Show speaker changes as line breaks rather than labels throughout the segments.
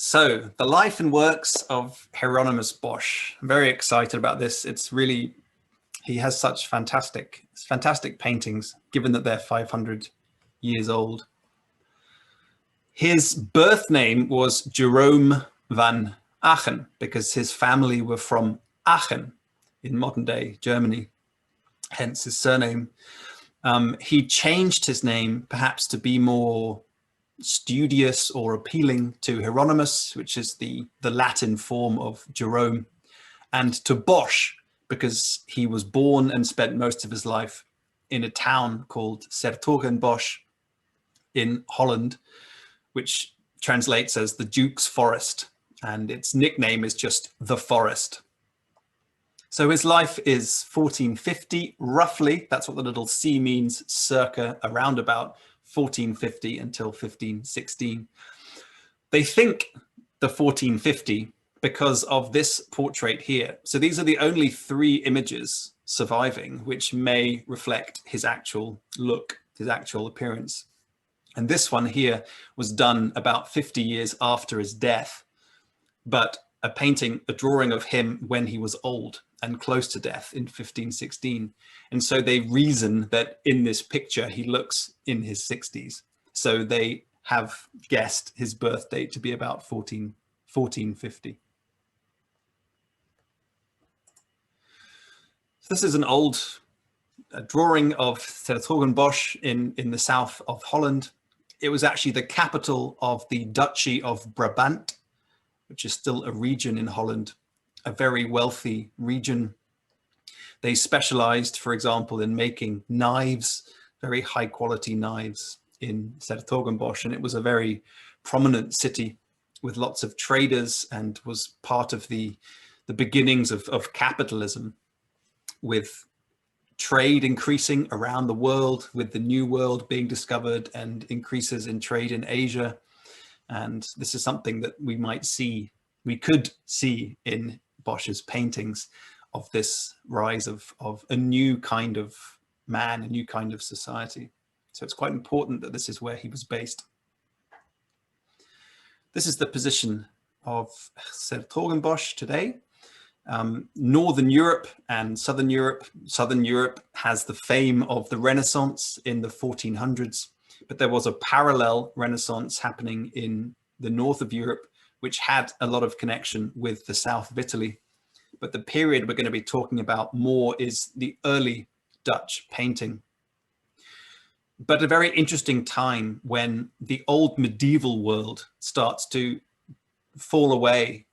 So, the life and works of Hieronymus Bosch. I'm very excited about this. It's really, he has such fantastic paintings, given that they're 500 years old. His birth name was Jerome van Aachen, because his family were from Aachen in modern day Germany, hence his surname. He changed his name perhaps to be more studious or appealing to Hieronymus, which is the Latin form of Jerome, and to Bosch, because he was born and spent most of his life in a town called Silitorgenbosch in Holland, which translates as the Duke's Forest, and its nickname is just the Forest. So his life is 1450, roughly. That's what the little C means, circa, around about 1450 until 1516. They think the 1450 because of this portrait here. So these are the only 3 images surviving, which may reflect his actual look, his actual appearance. And this one here was done about 50 years after his death, but a painting, a drawing of him when he was old and close to death in 1516. And so they reason that in this picture, he looks in his 60s. So they have guessed his birth date to be about 1450. So this is an old drawing of Silitorgenbosch in the south of Holland. It was actually the capital of the Duchy of Brabant, which is still a region in Holland, a very wealthy region. They specialized, for example, in making knives, very high quality knives in Silitorgenbosch, and it was a very prominent city with lots of traders and was part of the beginnings of capitalism, with trade increasing around the world, with the New World being discovered and increases in trade in Asia. And this is something that we could see in Bosch's paintings, of this rise of a new kind of man, a new kind of society. So it's quite important that this is where he was based. This is the position of Silitorgenbosch today. Northern Europe and Southern Europe. Southern Europe has the fame of the Renaissance in the 1400s, but there was a parallel Renaissance happening in the north of Europe, which had a lot of connection with the south of Italy. But the period we're going to be talking about more is the early Dutch painting. But a very interesting time when the old medieval world starts to fall away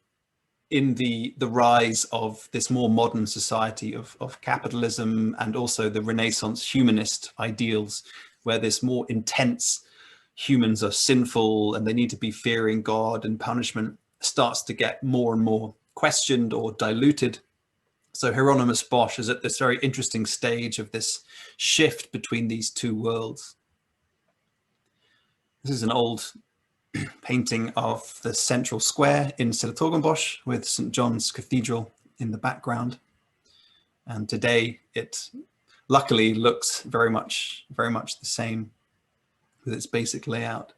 in the rise of this more modern society of capitalism, and also the Renaissance humanist ideals, where this more intense humans are sinful and they need to be fearing God, and punishment starts to get more and more questioned or diluted. So Hieronymus Bosch is at this very interesting stage of this shift between these two worlds. This is an old painting of the central square in Silitorgenbosch with St. John's Cathedral in the background. And today it luckily looks very much the same with its basic layout.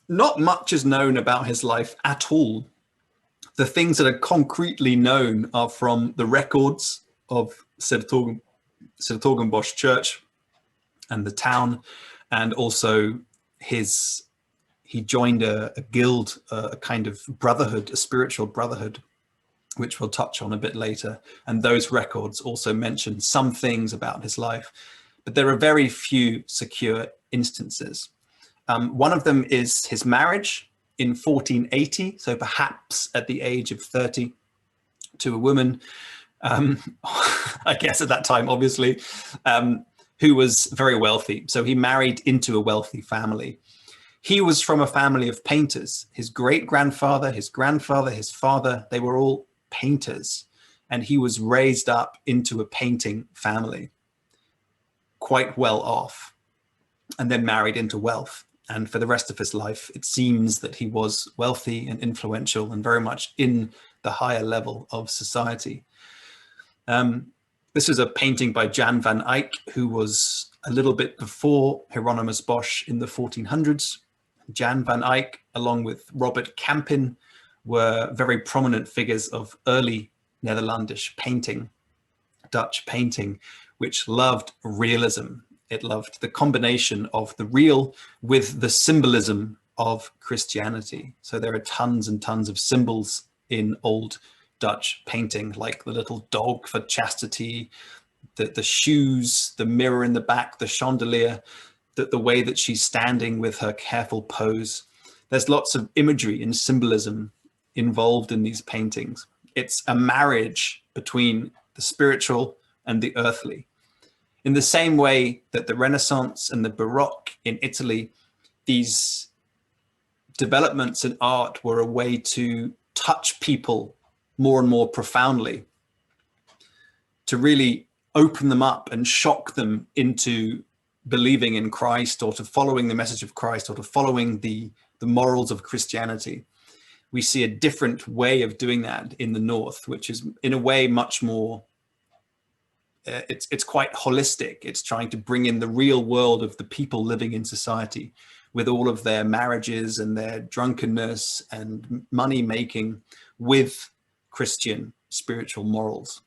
Not much is known about his life at all. The things that are concretely known are from the records of Silitorgenbosch Church and the town, and also he joined a guild, a kind of brotherhood, a spiritual brotherhood, which we'll touch on a bit later. And those records also mention some things about his life, but there are very few secure instances. One of them is his marriage in 1480, so perhaps at the age of 30, to a woman, I guess at that time, obviously, who was very wealthy. So he married into a wealthy family. He was from a family of painters. His great-grandfather, his grandfather, his father, they were all painters. And he was raised up into a painting family, quite well off, and then married into wealth. And for the rest of his life, it seems that he was wealthy and influential and very much in the higher level of society. This is a painting by Jan Van Ike, who was a little bit before Hieronymus Bosch in the 1400s. Jan Van Ike, along with Robert Campin, were very prominent figures of early Netherlandish painting, Dutch painting, which loved realism. It loved the combination of the real with the symbolism of Christianity. So there are tons and tons of symbols in old Dutch painting, like the little dog for chastity, the shoes, the mirror in the back, the chandelier, the way that she's standing with her careful pose. There's lots of imagery and symbolism involved in these paintings. It's a marriage between the spiritual and the earthly. In the same way that the Renaissance and the Baroque in Italy, these developments in art were a way to touch people more and more profoundly, to really open them up and shock them into believing in Christ, or to following the message of Christ, or to following the morals of Christianity. We see a different way of doing that in the North, which is in a way much more, it's quite holistic. It's trying to bring in the real world of the people living in society, with all of their marriages and their drunkenness and money making, with Christian spiritual morals,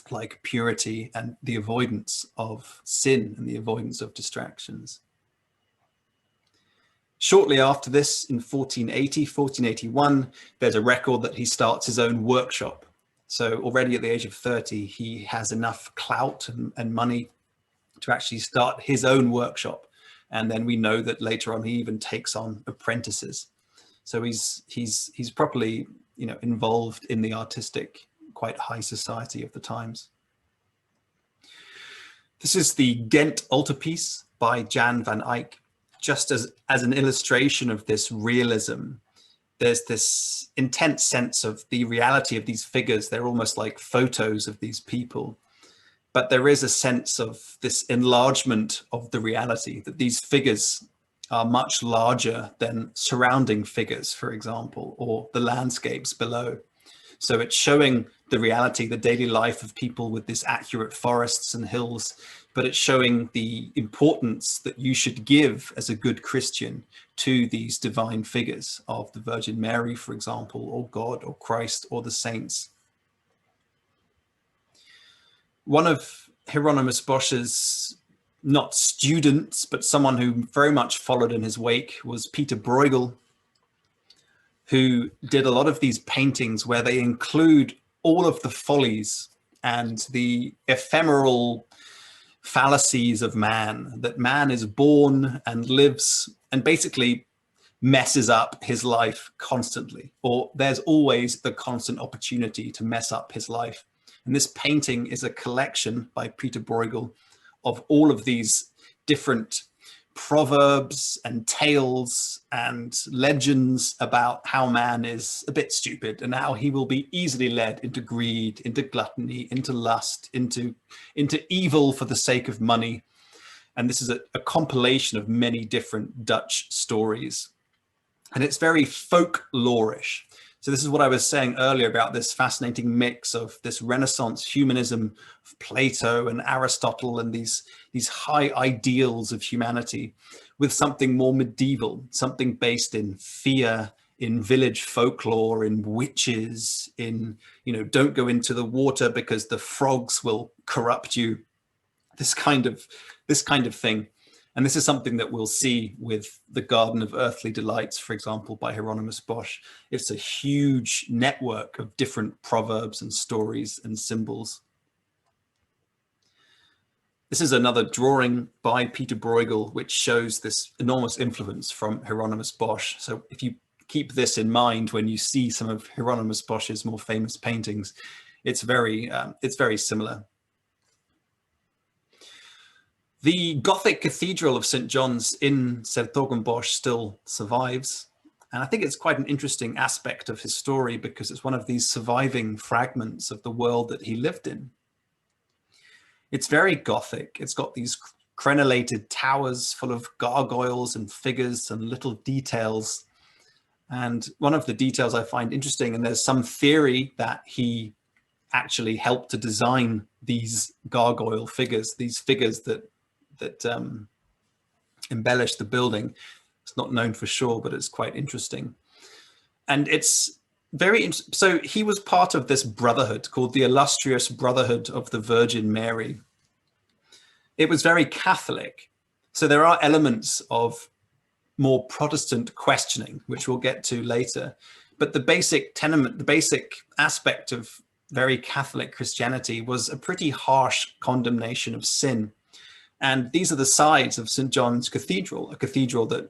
like purity and the avoidance of sin and the avoidance of distractions. Shortly after this, in 1481, there's a record that he starts his own workshop. So already at the age of 30, he has enough clout and money to actually start his own workshop. And then we know that later on, he even takes on apprentices. So he's properly, involved in the artistic, quite high society of the times. This is the Ghent Altarpiece by Jan Van Ike. Just as an illustration of this realism, there's this intense sense of the reality of these figures. They're almost like photos of these people. But there is a sense of this enlargement of the reality, that these figures are much larger than surrounding figures, for example, or the landscapes below. So it's showing the reality, the daily life of people with this accurate forests and hills, but it's showing the importance that you should give as a good Christian to these divine figures of the Virgin Mary, for example, or God or Christ or the saints. One of Hieronymus Bosch's, not students, but someone who very much followed in his wake, was Peter Bruegel, who did a lot of these paintings where they include all of the follies and the ephemeral fallacies of man, that man is born and lives and basically messes up his life constantly, or there's always the constant opportunity to mess up his life. And this painting is a collection by Peter Bruegel of all of these different proverbs and tales and legends about how man is a bit stupid and how he will be easily led into greed, into gluttony, into lust, into evil for the sake of money. And this is a compilation of many different Dutch stories. And it's very folklorish. So this is what I was saying earlier about this fascinating mix of this Renaissance humanism of Plato and Aristotle and these high ideals of humanity with something more medieval, something based in fear, in village folklore, in witches, in, don't go into the water because the frogs will corrupt you, this kind of thing. And this is something that we'll see with the Garden of Earthly Delights, for example, by Hieronymus Bosch. It's a huge network of different proverbs and stories and symbols. This is another drawing by Peter Bruegel, which shows this enormous influence from Hieronymus Bosch. So if you keep this in mind when you see some of Hieronymus Bosch's more famous paintings, it's very similar. The Gothic Cathedral of St. John's in Silitorgenbosch still survives. And I think it's quite an interesting aspect of his story because it's one of these surviving fragments of the world that he lived in. It's very Gothic. It's got these crenellated towers full of gargoyles and figures and little details. And one of the details I find interesting, and there's some theory that he actually helped to design these gargoyle figures, these figures that embellish the building. It's not known for sure, but it's quite interesting. And it's very, so he was part of this brotherhood called the Illustrious Brotherhood of the Virgin Mary. It was very Catholic. So there are elements of more Protestant questioning, which we'll get to later. But the basic tenement, the basic aspect of very Catholic Christianity was a pretty harsh condemnation of sin. And these are the sides of St. John's Cathedral, a cathedral that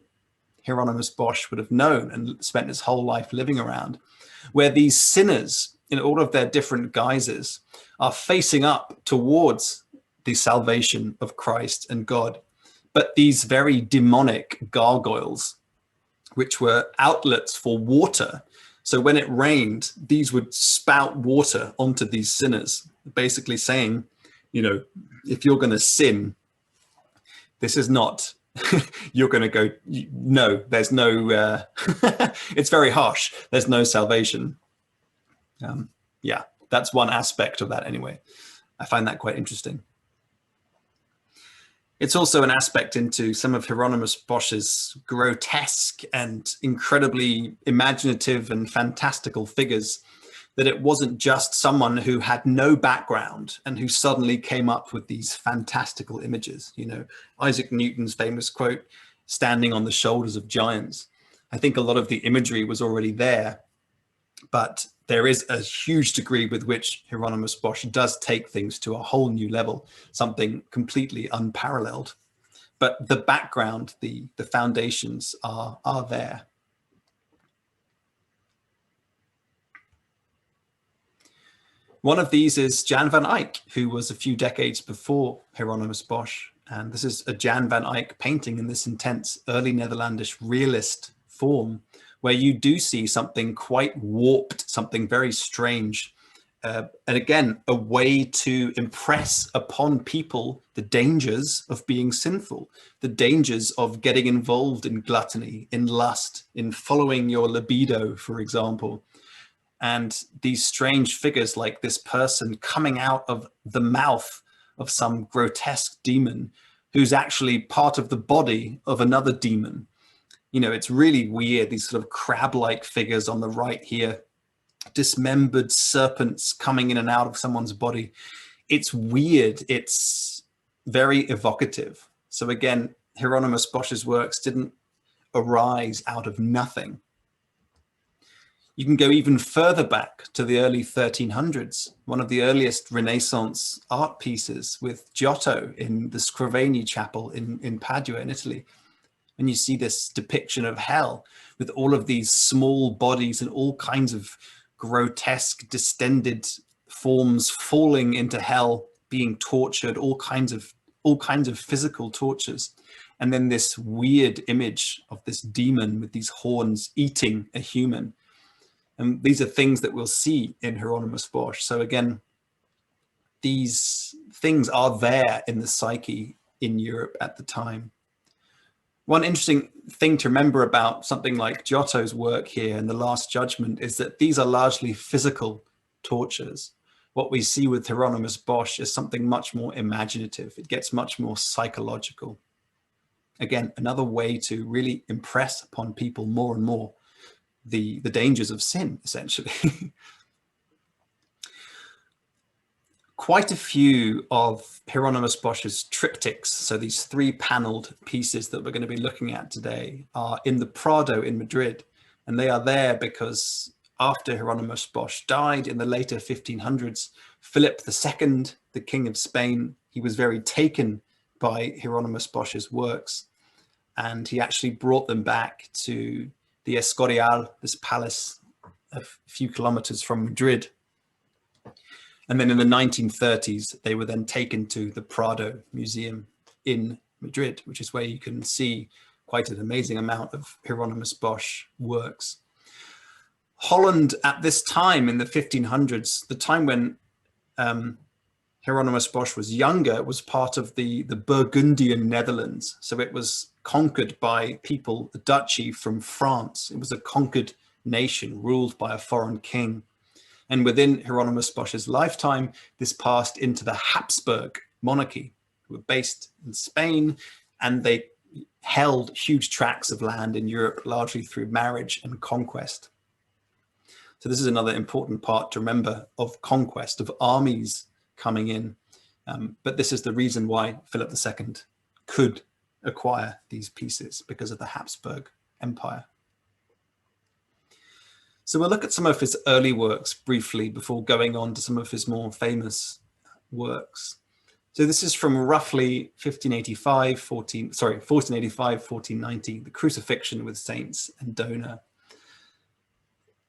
Hieronymus Bosch would have known and spent his whole life living around, where these sinners in all of their different guises are facing up towards the salvation of Christ and God. But these very demonic gargoyles, which were outlets for water. So when it rained, these would spout water onto these sinners, basically saying, you know, if you're going to sin, this is not, you're going to go, no, there's no, it's very harsh. There's no salvation. Yeah, that's one aspect of that anyway. I find that quite interesting. It's also an aspect into some of Hieronymus Bosch's grotesque and incredibly imaginative and fantastical figures, that it wasn't just someone who had no background and who suddenly came up with these fantastical images. You know, Isaac Newton's famous quote, standing on the shoulders of giants. I think a lot of the imagery was already there, but there is a huge degree with which Hieronymus Bosch does take things to a whole new level, something completely unparalleled. But the background, the foundations are there. One of these is Jan Van Ike, who was a few decades before Hieronymus Bosch. And this is a Jan Van Ike painting in this intense early Netherlandish realist form, where you do see something quite warped, something very strange. And again, a way to impress upon people the dangers of being sinful, the dangers of getting involved in gluttony, in lust, in following your libido, for example. And these strange figures like this person coming out of the mouth of some grotesque demon who's actually part of the body of another demon. You know, it's really weird, these sort of crab-like figures on the right here, dismembered serpents coming in and out of someone's body. It's weird, it's very evocative. So again, Hieronymus Bosch's works didn't arise out of nothing. You can go even further back to the early 1300s, one of the earliest Renaissance art pieces with Giotto in the Scravanee Chapel in Padua in Italy. And you see this depiction of hell with all of these small bodies and all kinds of grotesque, distended forms falling into hell, being tortured, all kinds of physical tortures. And then this weird image of this demon with these horns eating a human. And these are things that we'll see in Hieronymus Bosch. So again, these things are there in the psyche in Europe at the time. One interesting thing to remember about something like Giotto's work here in The Last Judgment is that these are largely physical tortures. What we see with Hieronymus Bosch is something much more imaginative. It gets much more psychological. Again, another way to really impress upon people more and more the dangers of sin, essentially. Quite a few of Hieronymus Bosch's triptychs, so these 3-paneled pieces that we're going to be looking at today, are in the Prado in Madrid. And they are there because after Hieronymus Bosch died in the later 1500s, Philip II, the King of Spain, he was very taken by Hieronymus Bosch's works. And he actually brought them back to the Escorial, this palace a few kilometers from Madrid. And then in the 1930s, they were then taken to the Prado Museum in Madrid, which is where you can see quite an amazing amount of Hieronymus Bosch works. Holland at this time in the 1500s, the time when Hieronymus Bosch was younger, was part of the Burgundian Netherlands. So it was conquered by people, the duchy from France. It was a conquered nation ruled by a foreign king. And within Hieronymus Bosch's lifetime, this passed into the Habsburg monarchy, who were based in Spain, and they held huge tracts of land in Europe, largely through marriage and conquest. So this is another important part to remember of conquest, of armies coming in. But this is the reason why Philip II could acquire these pieces, because of the Habsburg Empire. So we'll look at some of his early works briefly before going on to some of his more famous works. So this is from roughly 1490, the Crucifixion with Saints and Donor.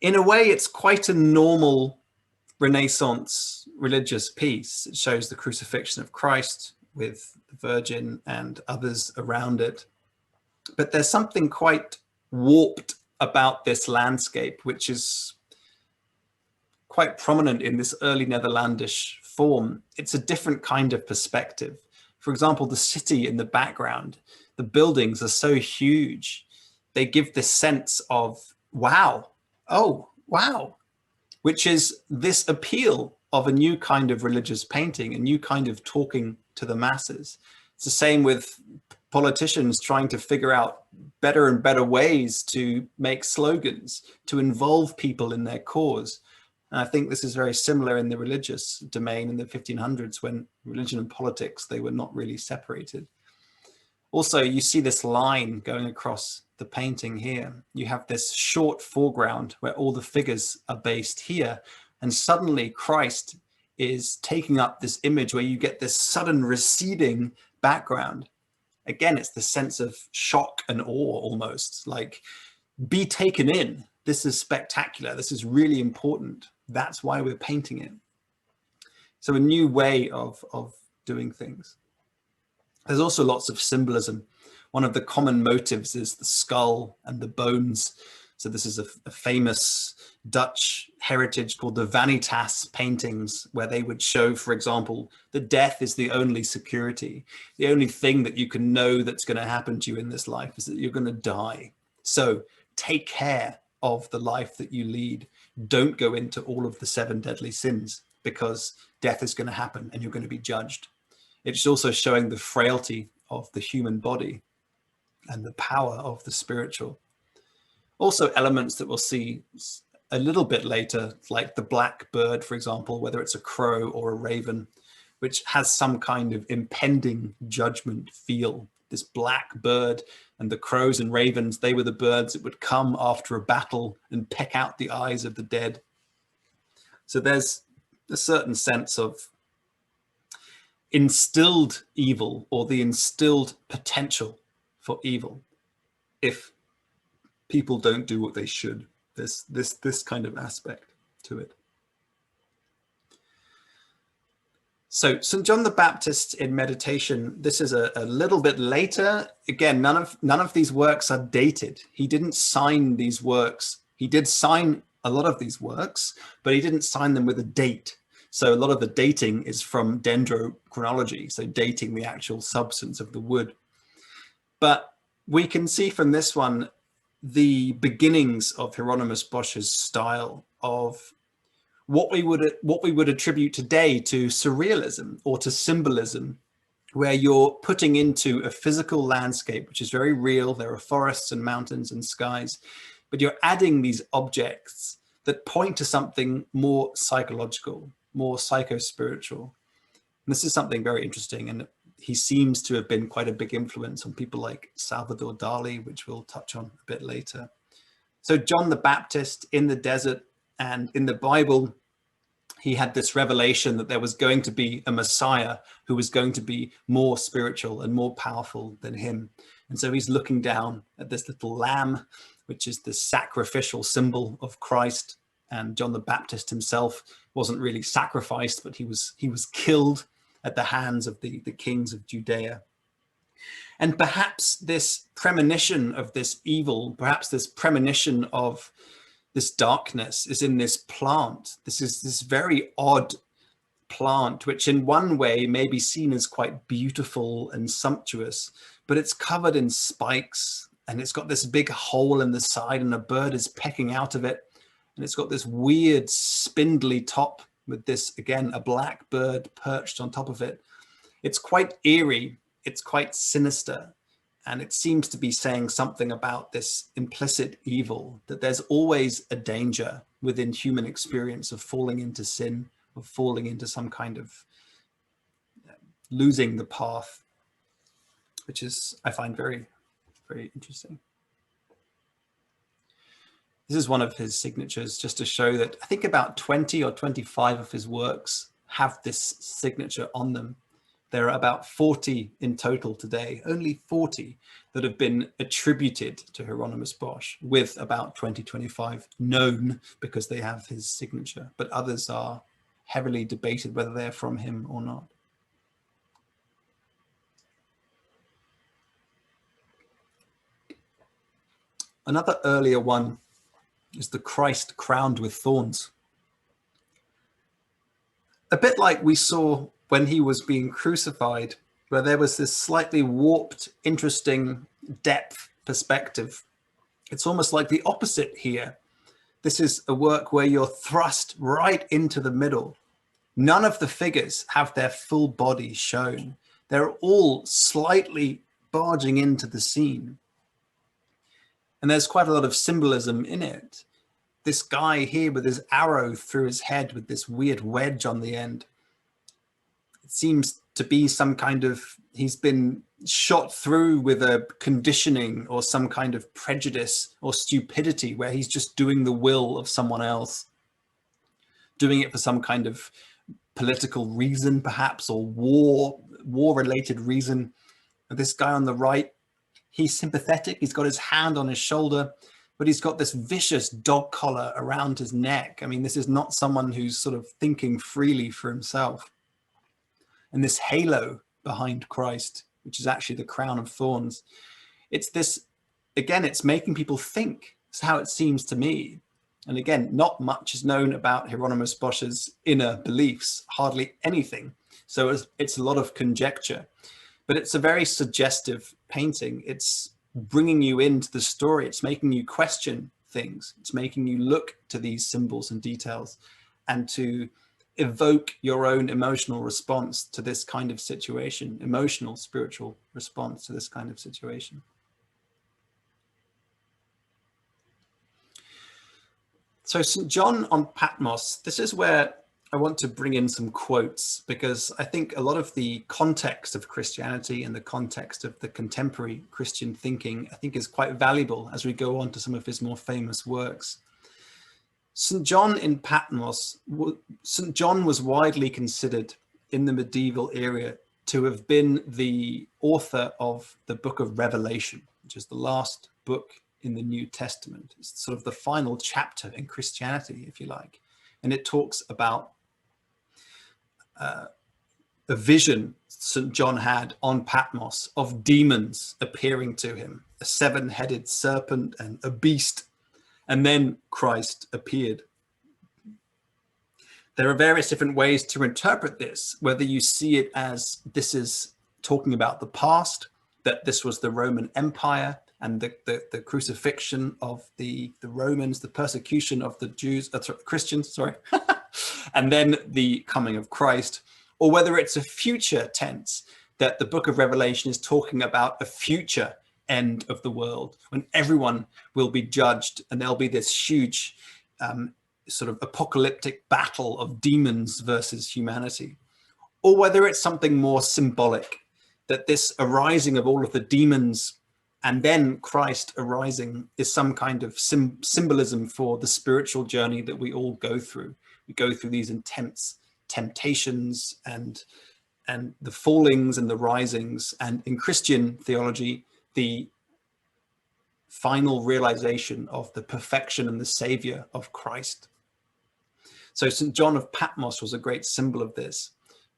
In a way, it's quite a normal Renaissance religious piece. It shows the crucifixion of Christ with the Virgin and others around it. But there's something quite warped about this landscape, which is quite prominent in this early Netherlandish form. It's a different kind of perspective. For example, the city in the background, the buildings are so huge. They give this sense of, wow, oh, wow, which is this appeal of a new kind of religious painting, a new kind of talking to the masses. It's the same with politicians trying to figure out better and better ways to make slogans, to involve people in their cause. And I think this is very similar in the religious domain in the 1500s, when religion and politics, they were not really separated. Also, you see this line going across the painting here. You have this short foreground where all the figures are based here, and suddenly Christ is taking up this image where you get this sudden receding background. Again, it's the sense of shock and awe almost, like, be taken in. This is spectacular. This is really important. That's why we're painting it. So a new way of doing things. There's also lots of symbolism. One of the common motives is the skull and the bones. So this is a famous Dutch heritage called the Vanitas paintings, where they would show, for example, that death is the only security. The only thing that you can know that's going to happen to you in this life is that you're going to die. So take care of the life that you lead. Don't go into all of the 7 deadly sins, because death is going to happen and you're going to be judged. It's also showing the frailty of the human body and the power of the spiritual. Also elements that we'll see a little bit later, like the black bird, for example, whether it's a crow or a raven, which has some kind of impending judgment feel. This black bird, and the crows and ravens, they were the birds that would come after a battle and peck out the eyes of the dead. So there's a certain sense of instilled evil, or the instilled potential for evil, if people don't do what they should. This kind of aspect to it. So St. John the Baptist in Meditation, this is a little bit later. Again, none of these works are dated. He didn't sign these works. He did sign a lot of these works, but he didn't sign them with a date. So a lot of the dating is from dendrochronology, so dating the actual substance of the wood. But we can see from this one the beginnings of Hieronymus Bosch's style of what we would attribute today to surrealism or to symbolism, where you're putting into a physical landscape, which is very real. There are forests and mountains and skies, but you're adding these objects that point to something more psychological, more psycho-spiritual. And this is something very interesting. And he seems to have been quite a big influence on people like Salvador Dali, which we'll touch on a bit later. So John the Baptist in the desert, and in the Bible, he had this revelation that there was going to be a Messiah who was going to be more spiritual and more powerful than him. And so he's looking down at this little lamb, which is the sacrificial symbol of Christ. And John the Baptist himself wasn't really sacrificed, but he was killed at the hands of the kings of Judea. And perhaps this premonition of this evil, perhaps this premonition of this darkness is in this plant. This is this very odd plant, which in one way may be seen as quite beautiful and sumptuous, but it's covered in spikes, and it's got this big hole in the side, and a bird is pecking out of it. And it's got this weird spindly top with this, again, a black bird perched on top of it. It's quite eerie. It's quite sinister. And it seems to be saying something about this implicit evil, that there's always a danger within human experience of falling into sin, of falling into some kind of losing the path, which is, I find very, very interesting. This is one of his signatures, just to show that I think about 20 or 25 of his works have this signature on them. There are about 40 in total today, only 40 that have been attributed to Hieronymus Bosch, with about 20, 25 known because they have his signature, but others are heavily debated whether they're from him or not. Another earlier one is the Christ crowned with thorns. A bit like we saw when he was being crucified, where there was this slightly warped, interesting depth perspective. It's almost like the opposite here. This is a work where you're thrust right into the middle. None of the figures have their full body shown. They're all slightly barging into the scene. And there's quite a lot of symbolism in it. This guy here with his arrow through his head with this weird wedge on the end. It seems to be some kind of, he's been shot through with a conditioning or some kind of prejudice or stupidity where he's just doing the will of someone else, doing it for some kind of political reason perhaps, or war-related reason. And this guy on the right, he's sympathetic, he's got his hand on his shoulder, but he's got this vicious dog collar around his neck. I mean, this is not someone who's sort of thinking freely for himself. And this halo behind Christ, which is actually the crown of thorns. It's this, again, it's making people think. It's how it seems to me. And again, not much is known about Hieronymus Bosch's inner beliefs, hardly anything. So it's a lot of conjecture, but it's a very suggestive painting. It's bringing you into the story. It's making you question things. It's making you look to these symbols and details and to evoke your own emotional response to this kind of situation, emotional, spiritual response to this kind of situation. So St. John on Patmos, this is where I want to bring in some quotes, because I think a lot of the context of Christianity and the context of the contemporary Christian thinking, I think is quite valuable as we go on to some of his more famous works. St. John in Patmos, St. John was widely considered in the medieval era to have been the author of the book of Revelation, which is the last book in the New Testament. It's sort of the final chapter in Christianity, if you like. And it talks about the vision St. John had on Patmos of demons appearing to him, a seven-headed serpent and a beast, and then Christ appeared. There are various different ways to interpret this, whether you see it as this is talking about the past, that this was the Roman Empire and the crucifixion of the Romans, the persecution of the Jews, Christians, sorry, and then the coming of Christ, or whether it's a future tense, that the book of Revelation is talking about a future end of the world when everyone will be judged and there'll be this huge sort of apocalyptic battle of demons versus humanity, or whether it's something more symbolic, that this arising of all of the demons and then Christ arising is some kind of symbolism for the spiritual journey that we all go through. We go through these intense temptations and the fallings and the risings, and in Christian theology, the final realization of the perfection and the savior of Christ. So St. John of Patmos was a great symbol of this.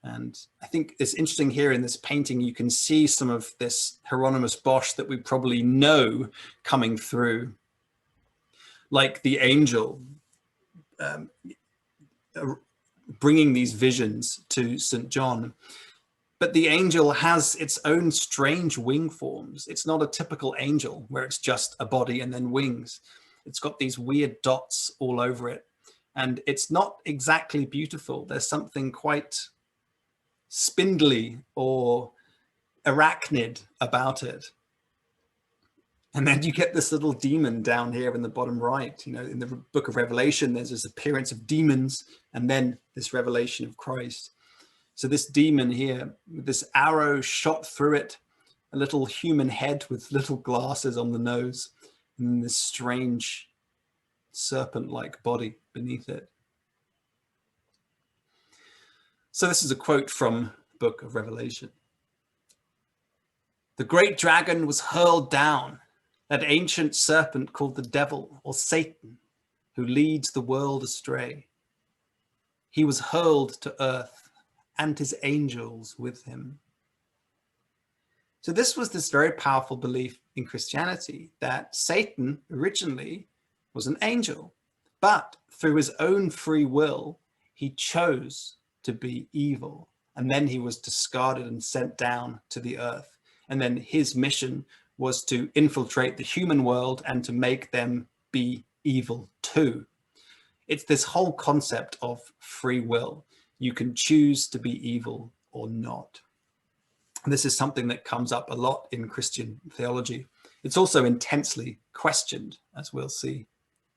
And I think it's interesting here in this painting, you can see some of this Hieronymus Bosch that we probably know coming through, like the angel bringing these visions to St. John. But the angel has its own strange wing forms. It's not a typical angel where it's just a body and then wings. It's got these weird dots all over it. And it's not exactly beautiful. There's something quite spindly or arachnid about it. And then you get this little demon down here in the bottom right. You know, in the book of Revelation, there's this appearance of demons and then this revelation of Christ. So this demon here, with this arrow shot through it, a little human head with little glasses on the nose, and then this strange serpent-like body beneath it. So this is a quote from the book of Revelation. The great dragon was hurled down, that ancient serpent called the devil or Satan, who leads the world astray. He was hurled to earth and his angels with him. So this was this very powerful belief in Christianity that Satan originally was an angel, but through his own free will, he chose to be evil. And then he was discarded and sent down to the earth. And then his mission was to infiltrate the human world and to make them be evil too. It's this whole concept of free will. You can choose to be evil or not. This is something that comes up a lot in Christian theology. It's also intensely questioned, as we'll see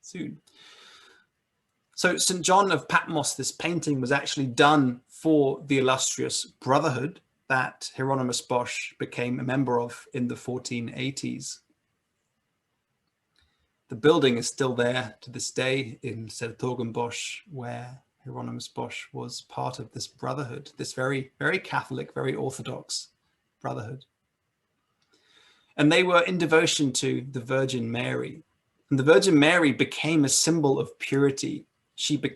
soon. So St. John of Patmos, this painting was actually done for the illustrious Brotherhood that Hieronymus Bosch became a member of in the 1480s. The building is still there to this day in Silitorgenbosch, where Hieronymus Bosch was part of this Brotherhood, this very, very Catholic, very Orthodox Brotherhood. And they were in devotion to the Virgin Mary. And the Virgin Mary became a symbol of purity. She was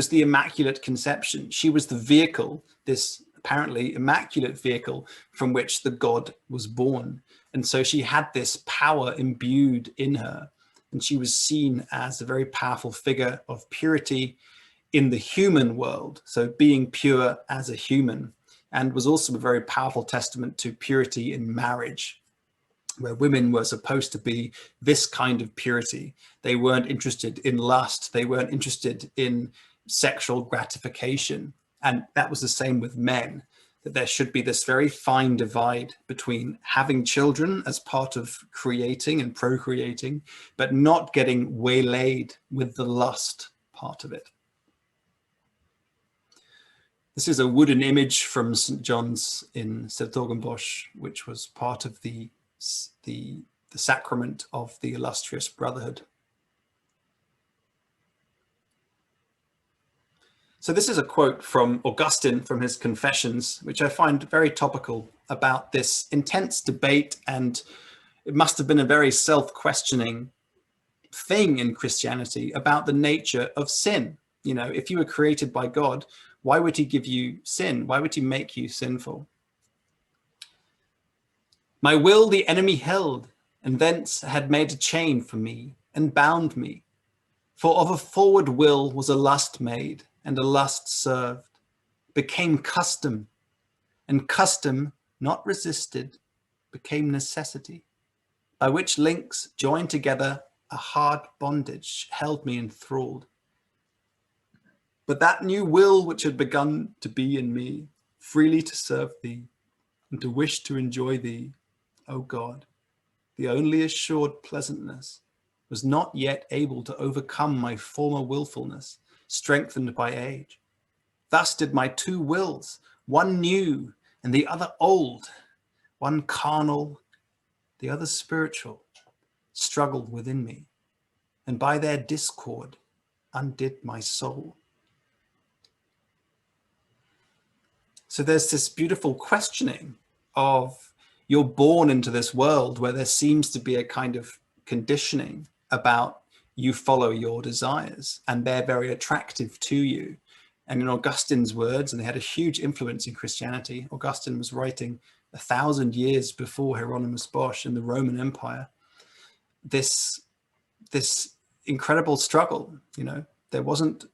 the Immaculate Conception. She was the vehicle, this apparently immaculate vehicle from which the God was born. And so she had this power imbued in her. And she was seen as a very powerful figure of purity in the human world. So being pure as a human, and was also a very powerful testament to purity in marriage, where women were supposed to be this kind of purity. They weren't interested in lust. They weren't interested in sexual gratification. And that was the same with men, that there should be this very fine divide between having children as part of creating and procreating, but not getting waylaid with the lust part of it. This is a wooden image from St. John's in Silitorgenbosch, which was part of the sacrament of the illustrious Brotherhood. So this is a quote from Augustine from his Confessions, which I find very topical about this intense debate, and it must have been a very self-questioning thing in Christianity about the nature of sin. You know, if you were created by God, why would he give you sin? Why would he make you sinful? My will the enemy held, and thence had made a chain for me, and bound me. For of a forward will was a lust made, and a lust served, became custom, and custom, not resisted, became necessity, by which links joined together a hard bondage held me enthralled. But that new will which had begun to be in me, freely to serve thee, and to wish to enjoy thee, O God, the only assured pleasantness, was not yet able to overcome my former willfulness, strengthened by age. Thus did my two wills, one new and the other old, one carnal, the other spiritual, struggle within me, and by their discord undid my soul. So there's this beautiful questioning of, you're born into this world where there seems to be a kind of conditioning about you follow your desires and they're very attractive to you. And in Augustine's words, and they had a huge influence in Christianity, Augustine was writing 1,000 years before Hieronymus Bosch in the Roman Empire, this incredible struggle. You know, there wasn't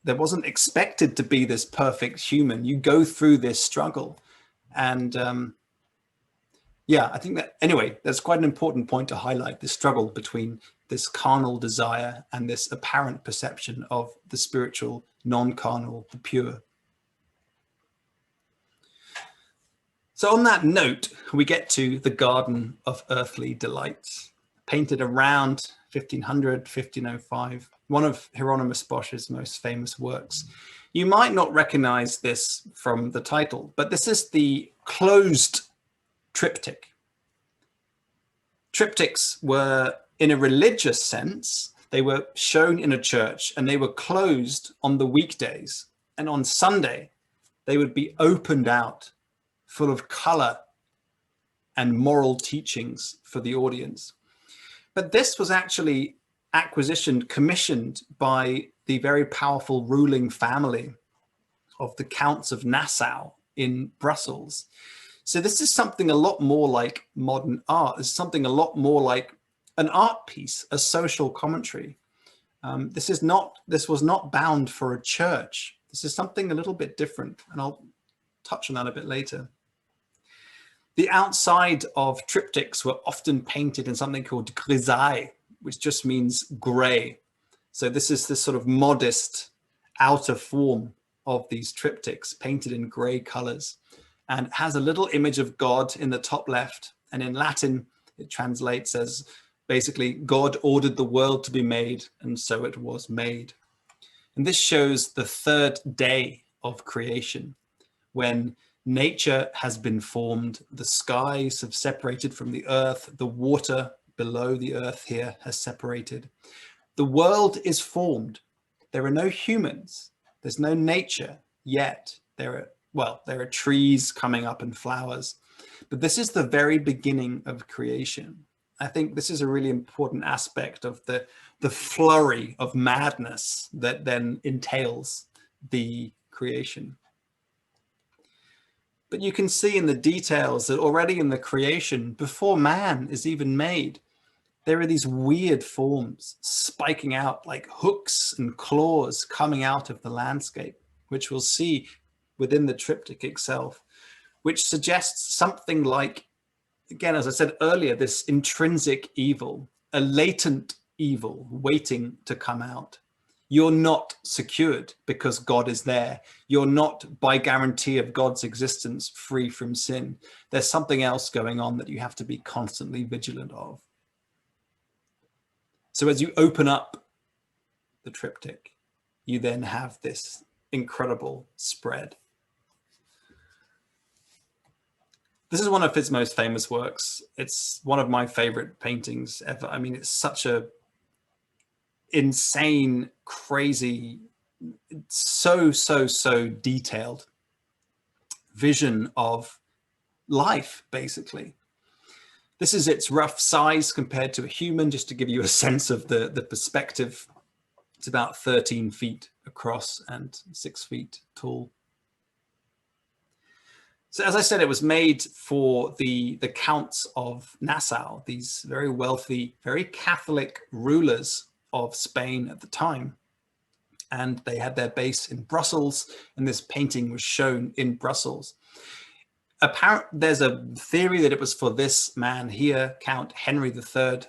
expected to be this perfect human. You go through this struggle. And yeah, I think that, anyway, that's quite an important point to highlight, the struggle between this carnal desire and this apparent perception of the spiritual, non-carnal, the pure. So on that note, we get to the Garden of Earthly Delights, painted around 1500, 1505, one of Hieronymus Bosch's most famous works. You might not recognize this from the title, but this is the Closed Triptych. Triptychs were, in a religious sense, they were shown in a church and they were closed on the weekdays. And on Sunday, they would be opened out, full of color and moral teachings for the audience. But this was actually commissioned by the very powerful ruling family of the Counts of Nassau in Brussels. So this is something a lot more like modern art. It's something a lot more like an art piece, a social commentary. This was not bound for a church. This is something a little bit different, and I'll touch on that a bit later. The outside of triptychs were often painted in something called grisaille, which just means gray. So this is this sort of modest outer form of these triptychs painted in gray colors, and it has a little image of God in the top left. And in Latin, it translates as basically, God ordered the world to be made, and so it was made. And this shows the third day of creation, when nature has been formed, the skies have separated from the earth, the water below the earth here has separated. The world is formed. There are no humans. There's no nature yet. There are trees coming up and flowers, but this is the very beginning of creation. I think this is a really important aspect of the flurry of madness that then entails the creation. But you can see in the details that already in the creation, before man is even made, there are these weird forms spiking out like hooks and claws coming out of the landscape, which we'll see within the triptych itself, which suggests something like, again, as I said earlier, this intrinsic evil, a latent evil waiting to come out. You're not secured because God is there. You're not, by guarantee of God's existence, free from sin. There's something else going on that you have to be constantly vigilant of. So as you open up the triptych, you then have this incredible spread. This is one of his most famous works. It's one of my favorite paintings ever. I mean, it's such a insane, crazy, so detailed vision of life, basically. This is its rough size compared to a human, just to give you a sense of the perspective. It's about 13 feet across and 6 feet tall. So as I said, it was made for the Counts of Nassau, these very wealthy, very Catholic rulers of Spain at the time. And they had their base in Brussels, and this painting was shown in Brussels. There's a theory that it was for this man here, Count Henry III,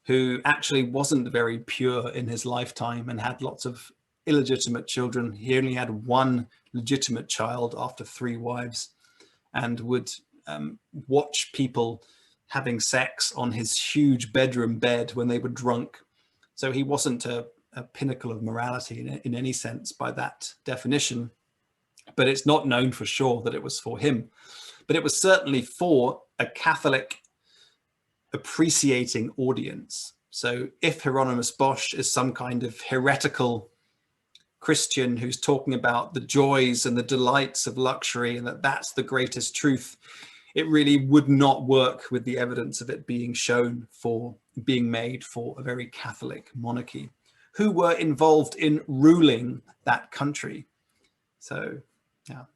who actually wasn't very pure in his lifetime and had lots of illegitimate children. He only had one legitimate child after 3 wives, and would watch people having sex on his huge bedroom bed when they were drunk. So he wasn't a pinnacle of morality in any sense by that definition, but it's not known for sure that it was for him. But it was certainly for a Catholic appreciating audience. So if Hieronymus Bosch is some kind of heretical Christian who's talking about the joys and the delights of luxury and that's the greatest truth, it really would not work with the evidence of it being shown for being made for a very Catholic monarchy who were involved in ruling that country. So, yeah.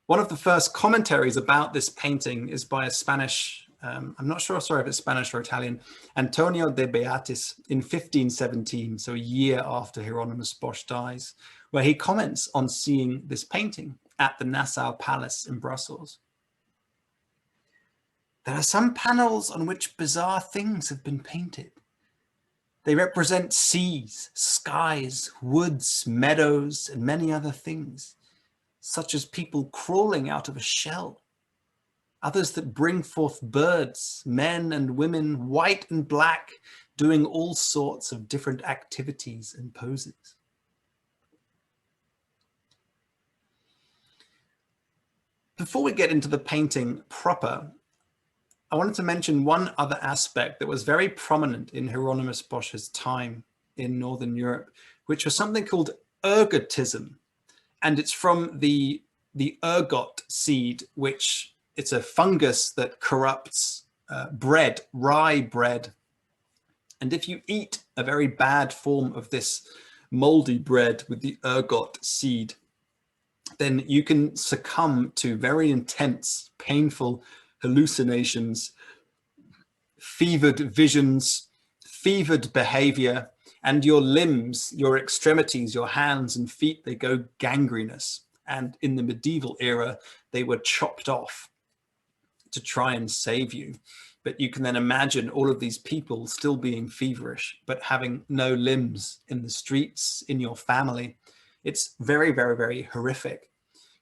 One of the first commentaries about this painting is by a Spanish, I'm not sure, sorry if it's Spanish or Italian, Antonio de Beatis in 1517, so a year after Hieronymus Bosch dies, where he comments on seeing this painting at the Nassau Palace in Brussels. There are some panels on which bizarre things have been painted. They represent seas, skies, woods, meadows, and many other things. such as people crawling out of a shell. Others that bring forth birds, men and women, white and black, doing all sorts of different activities and poses. Before we get into the painting proper, I wanted to mention one other aspect that was very prominent in Hieronymus Bosch's time in Northern Europe, which was something called ergotism. And it's from the ergot seed, which it's a fungus that corrupts bread, rye bread. And if you eat a very bad form of this moldy bread with the ergot seed, then you can succumb to very intense, painful hallucinations, fevered visions, fevered behavior, and your limbs, your extremities, your hands and feet, they go gangrenous. And in the medieval era, they were chopped off to try and save you. But you can then imagine all of these people still being feverish, but having no limbs in the streets, in your family. It's very, very, very horrific.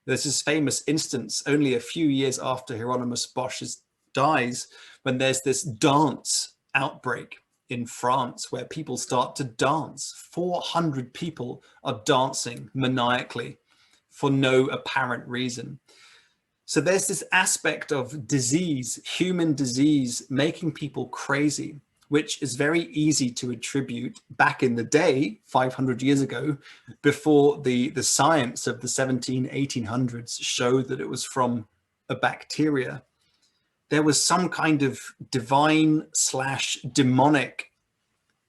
There's this famous instance only a few years after Hieronymus Bosch dies, when there's this dance outbreak in France where people start to dance. 400 people are dancing maniacally for no apparent reason. So there's this aspect of disease, human disease, making people crazy, which is very easy to attribute back in the day, 500 years ago, before the science of the 1800s showed that it was from a bacteria. There was some kind of divine / demonic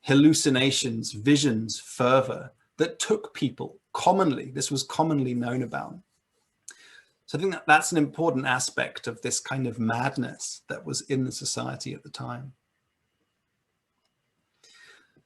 hallucinations, visions, fervor that took people commonly. This was commonly known about. So I think that that's an important aspect of this kind of madness that was in the society at the time.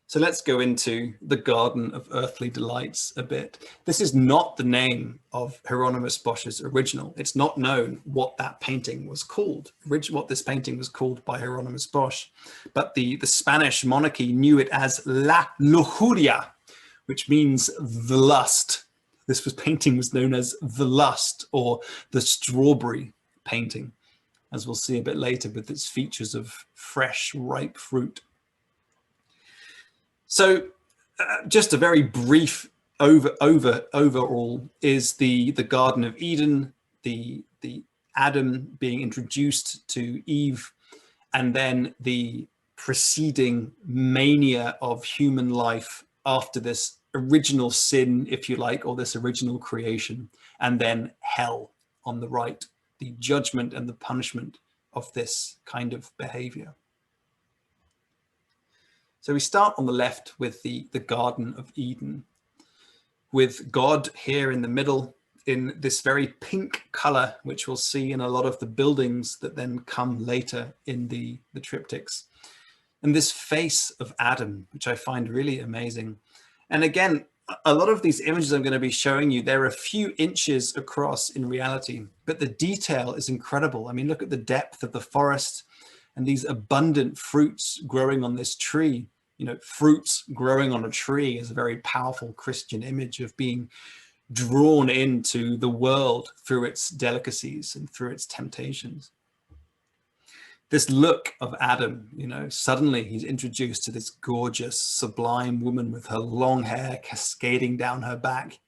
So let's go into the Garden of Earthly Delights a bit. This is not the name of Hieronymus Bosch's original. It's not known what that painting was called, what this painting was called by Hieronymus Bosch. But the Spanish monarchy knew it as La Lujuria, which means the lust. This painting was known as the lust, or the strawberry painting, as we'll see a bit later with its features of fresh, ripe fruit. So just a very brief overall is the Garden of Eden, the Adam being introduced to Eve, and then the preceding mania of human life after this original sin, if you like, or this original creation, and then hell on the right, the judgment and the punishment of this kind of behavior. So we start on the left with the Garden of Eden, with God here in the middle in this very pink color, which we'll see in a lot of the buildings that then come later in the triptychs. And this face of Adam, which I find really amazing. And again, a lot of these images I'm going to be showing you, they're a few inches across in reality, but the detail is incredible. I mean, look at the depth of the forest and these abundant fruits growing on this tree. You know, fruits growing on a tree is a very powerful Christian image of being drawn into the world through its delicacies and through its temptations. This look of Adam, you know, suddenly he's introduced to this gorgeous, sublime woman with her long hair cascading down her back.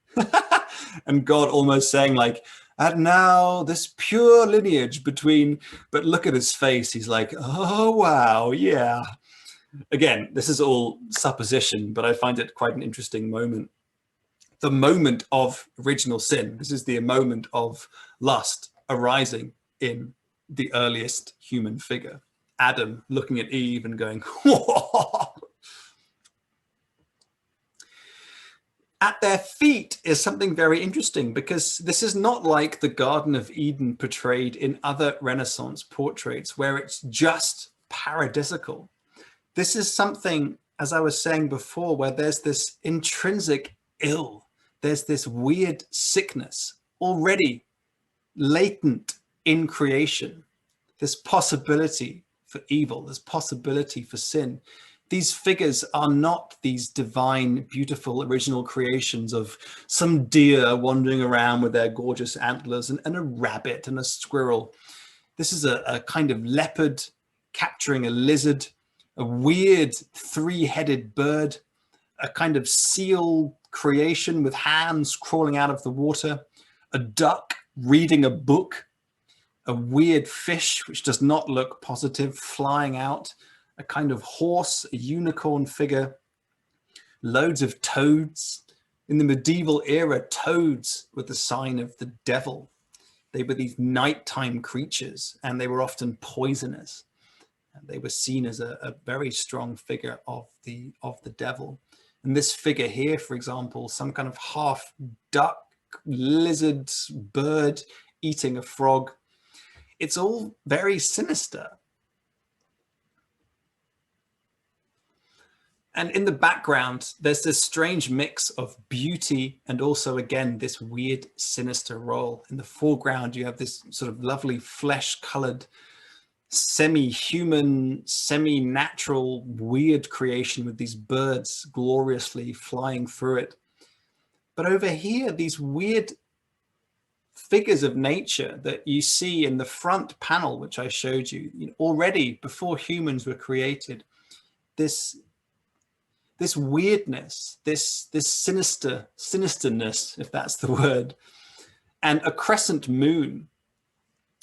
And God almost saying like, and now this pure lineage between, but look at his face. He's like, oh, wow, yeah. Again, this is all supposition, but I find it quite an interesting moment. The moment of original sin. This is the moment of lust arising in the earliest human figure. Adam looking at Eve and going, whoa. At their feet is something very interesting, because this is not like the Garden of Eden portrayed in other Renaissance portraits where it's just paradisical. This is something, as I was saying before, where there's this intrinsic ill. There's this weird sickness already latent in creation. This possibility for evil, this possibility for sin. these figures are not these divine, beautiful, original creations of some deer wandering around with their gorgeous antlers and a rabbit and a squirrel. This is a kind of leopard capturing a lizard, a weird three-headed bird, a kind of seal creation with hands crawling out of the water, a duck reading a book, a weird fish, which does not look positive, flying out, a kind of horse, a unicorn figure, loads of toads. In the medieval era, toads were the sign of the devil. They were these nighttime creatures, and they were often poisonous. And they were seen as a very strong figure of the devil. And this figure here, for example, some kind of half duck, lizard, bird eating a frog. It's all very sinister. And in the background, there's this strange mix of beauty and also, again, this weird, sinister role. In the foreground, you have this sort of lovely flesh-colored, semi-human, semi-natural, weird creation with these birds gloriously flying through it. But over here, these weird figures of nature that you see in the front panel, which I showed you, already before humans were created, this weirdness, this sinisterness, if that's the word, and a crescent moon.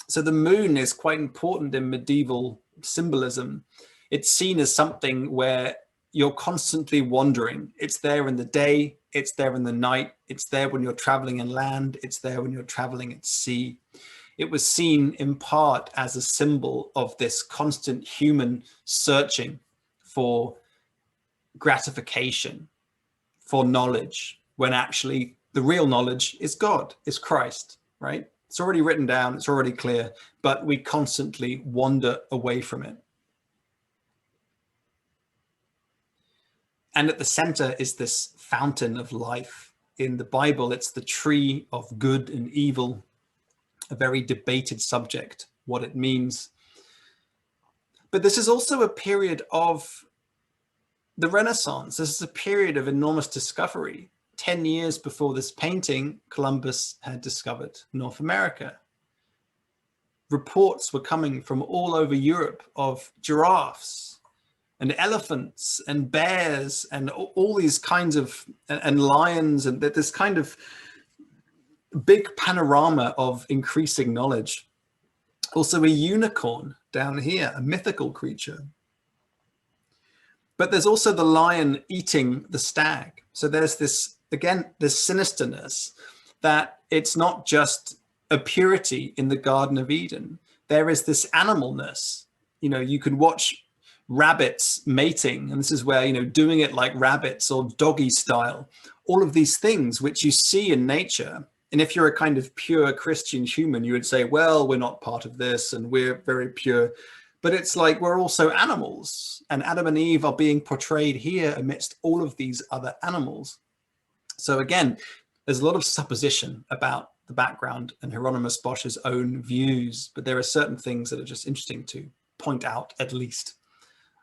So the moon is quite important in medieval symbolism. It's seen as something where you're constantly wandering. It's there in the day, it's there in the night, it's there when you're traveling in land, it's there when you're traveling at sea. It was seen in part as a symbol of this constant human searching for gratification, for knowledge, when actually the real knowledge is God, is Christ, right? It's already written down, it's already clear, but we constantly wander away from it. And at the center is this fountain of life. In the Bible, it's the tree of good and evil, a very debated subject, what it means. But this is also a period of the Renaissance. This is a period of enormous discovery. 10 years before this painting, Columbus had discovered North America. Reports were coming from all over Europe of giraffes and elephants and bears and all these kinds of, and lions, and this kind of big panorama of increasing knowledge. Also a unicorn down here, a mythical creature. But there's also the lion eating the stag. So there's this, again, this sinisterness that it's not just a purity in the Garden of Eden. There is this animalness. You can watch rabbits mating, and this is where, doing it like rabbits or doggy style, all of these things which you see in nature. And if you're a kind of pure Christian human, you would say, well, we're not part of this and we're very pure. But it's like we're also animals, and Adam and Eve are being portrayed here amidst all of these other animals. So again, there's a lot of supposition about the background and Hieronymus Bosch's own views, but there are certain things that are just interesting to point out, at least.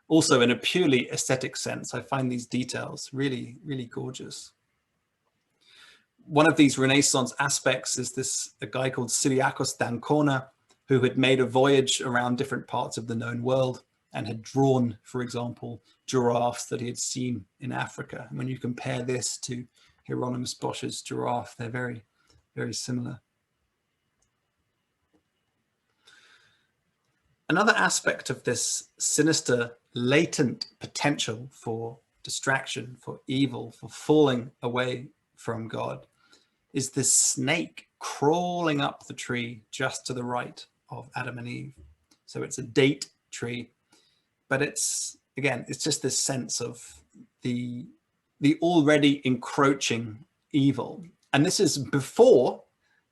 Also, in a purely aesthetic sense, I find these details really, really gorgeous. One of these Renaissance aspects is a guy called Ciriacus d'Ancona, who had made a voyage around different parts of the known world and had drawn, for example, giraffes that he had seen in Africa. And when you compare this to Hieronymus Bosch's giraffe, they're very, very similar. Another aspect of this sinister, latent potential for distraction, for evil, for falling away from God, is this snake crawling up the tree just to the right of Adam and Eve. So it's a date tree, but it's, again, it's just this sense of the already encroaching evil. And this is before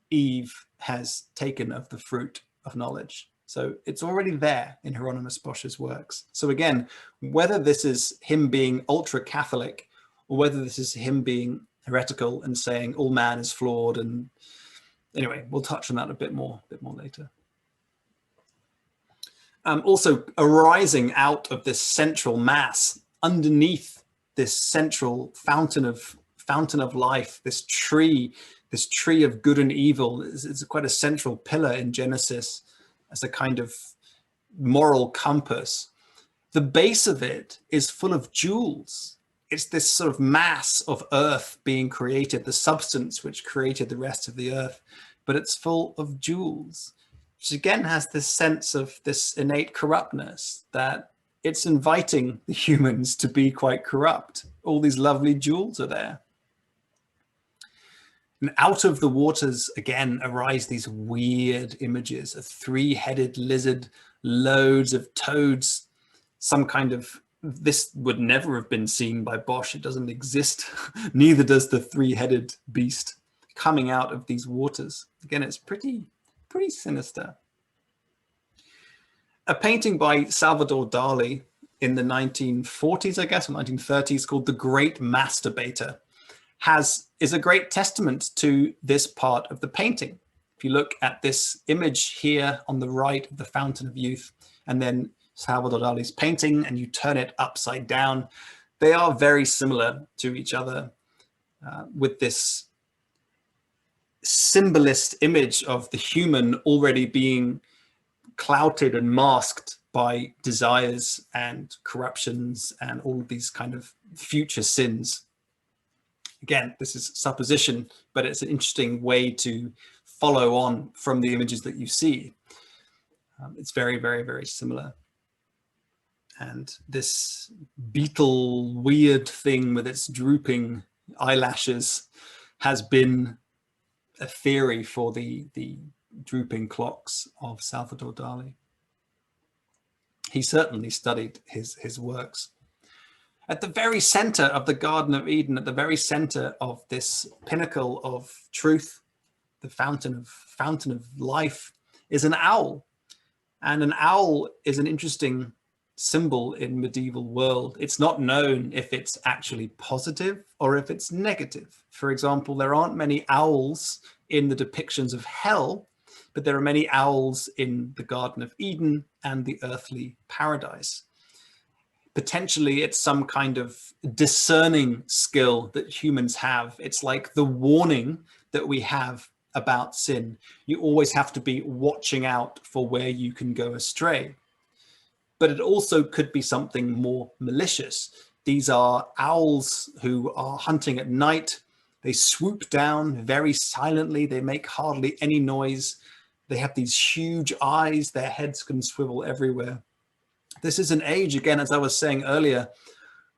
Eve has taken of the fruit of knowledge. So it's already there in Hieronymus Bosch's works. So again, whether this is him being ultra-Catholic or whether this is him being heretical and saying all man is flawed, and anyway, we'll touch on that a bit more later. Also arising out of this central mass underneath this central fountain of life, this tree of good and evil is quite a central pillar in Genesis as a kind of moral compass. The base of it is full of jewels. It's this sort of mass of earth being created, the substance which created the rest of the earth, but it's full of jewels, which again has this sense of this innate corruptness, that it's inviting the humans to be quite corrupt. All these lovely jewels are there. And out of the waters, again, arise these weird images, a three-headed lizard, loads of toads, some kind of, this would never have been seen by Bosch. It doesn't exist. Neither does the three-headed beast coming out of these waters. Again, it's pretty sinister. A painting by Salvador Dali in the 1940s, I guess, or 1930s, called The Great Masturbator, is a great testament to this part of the painting. If you look at this image here on the right of the Fountain of Youth, and then Salvador Dali's painting, and you turn it upside down, they are very similar to each other, with this symbolist image of the human already being clouted and masked by desires and corruptions and all of these kind of future sins. Again, this is supposition, but it's an interesting way to follow on from the images that you see. It's very, very, very similar. And this beetle weird thing with its drooping eyelashes has been a theory for the drooping clocks of Salvador Dali. He certainly studied his works. At the very center of the Garden of Eden, at the very center of this pinnacle of truth, the fountain of life, is an owl. And an owl is an interesting symbol in medieval world. It's not known if it's actually positive or if it's negative. For example, there aren't many owls in the depictions of hell, but there are many owls in the Garden of Eden and the earthly paradise. Potentially, it's some kind of discerning skill that humans have. It's like the warning that we have about sin. You always have to be watching out for where you can go astray. But it also could be something more malicious. These are owls who are hunting at night. They swoop down very silently. They make hardly any noise. They have these huge eyes. Their heads can swivel everywhere. This is an age, again, as I was saying earlier,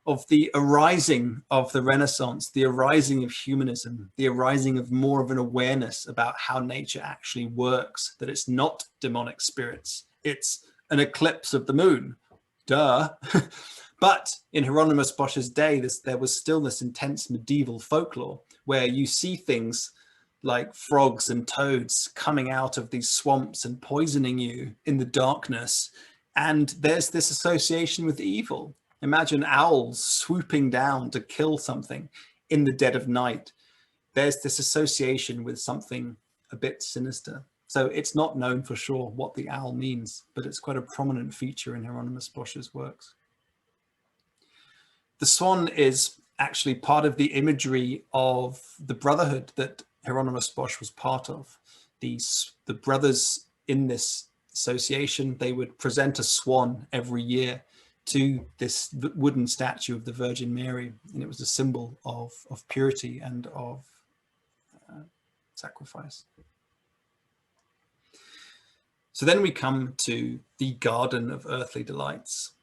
of the arising of the Renaissance, the arising of humanism, the arising of more of an awareness about how nature actually works, that it's not demonic spirits, it's an eclipse of the moon, duh. But in Hieronymus Bosch's day, there was still this intense medieval folklore where you see things like frogs and toads coming out of these swamps and poisoning you in the darkness. And there's this association with evil. Imagine owls swooping down to kill something in the dead of night. There's this association with something a bit sinister. So it's not known for sure what the owl means, but it's quite a prominent feature in Hieronymus Bosch's works. The swan is actually part of the imagery of the Brotherhood that Hieronymus Bosch was part of. The brothers in this association, they would present a swan every year to this wooden statue of the Virgin Mary, and it was a symbol of purity and of sacrifice. So then we come to the Garden of Earthly Delights.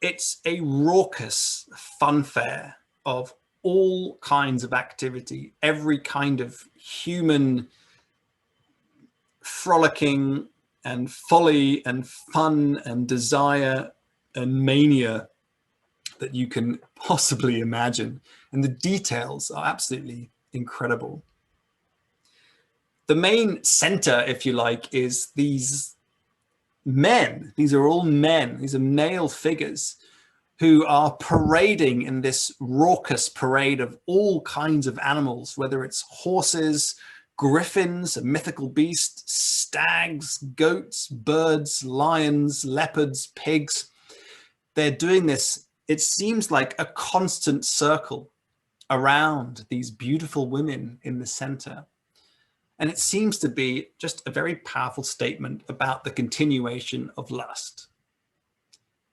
It's a raucous funfair of all kinds of activity, every kind of human frolicking and folly and fun and desire and mania that you can possibly imagine. And the details are absolutely incredible. The main center, if you like, is these men. These are all men. These are male figures who are parading in this raucous parade of all kinds of animals, whether it's horses, griffins, a mythical beast, stags, goats, birds, lions, leopards, pigs. They're doing this it seems like a constant circle around these beautiful women in the center. And it seems to be just a very powerful statement about the continuation of lust.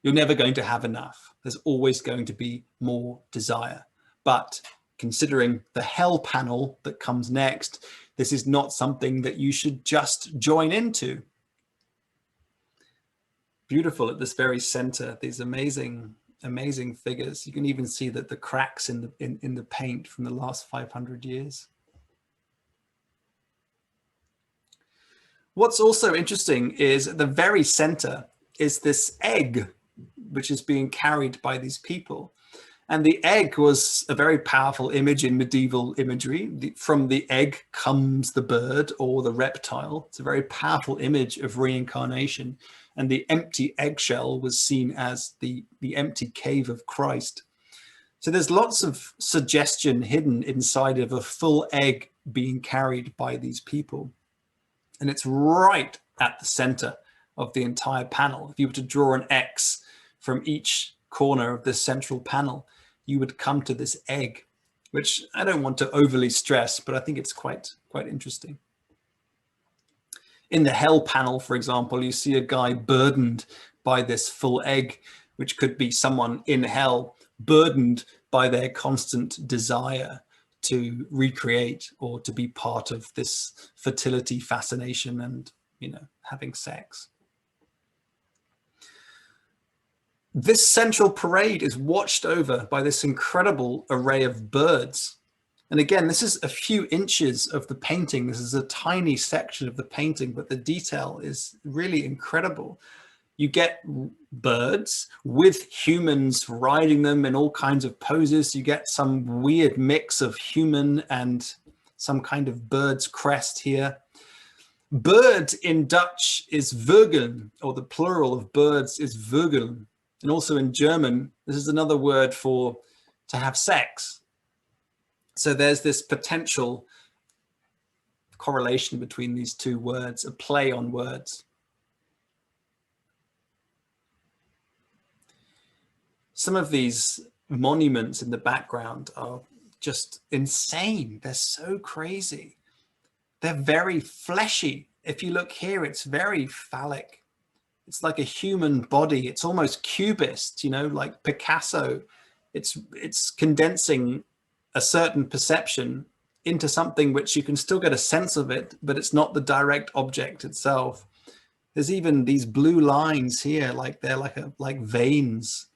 You're never going to have enough. There's always going to be more desire. But considering the hell panel that comes next, this is not something that you should just join into. Beautiful at this very center, these amazing, amazing figures. You can even see that the cracks in the paint from the last 500 years. What's also interesting is at the very center is this egg, which is being carried by these people. And the egg was a very powerful image in medieval imagery. From the egg comes the bird or the reptile. It's a very powerful image of reincarnation. And the empty eggshell was seen as the empty cave of Christ. So there's lots of suggestion hidden inside of a full egg being carried by these people. And it's right at the center of the entire panel. If you were to draw an X from each corner of this central panel, you would come to this egg, which I don't want to overly stress, but I think it's quite interesting. In the hell panel, for example, you see a guy burdened by this full egg, which could be someone in hell burdened by their constant desire to recreate or to be part of this fertility fascination and, you know, having sex. This central parade is watched over by this incredible array of birds. And again, this is a few inches of the painting. This is a tiny section of the painting, but the detail is really incredible. You get birds with humans riding them in all kinds of poses. You get some weird mix of human and some kind of bird's crest here. Bird in Dutch is vögeln, or the plural of birds is vögeln. And also in German, this is another word for to have sex. So there's this potential correlation between these two words, a play on words. Some of these monuments in the background are just insane. They're so crazy. They're very fleshy. If you look here, it's very phallic. It's like a human body. It's almost cubist, you know, like Picasso. It's condensing a certain perception into something which you can still get a sense of it, but it's not the direct object itself. There's even these blue lines here, like they're like veins.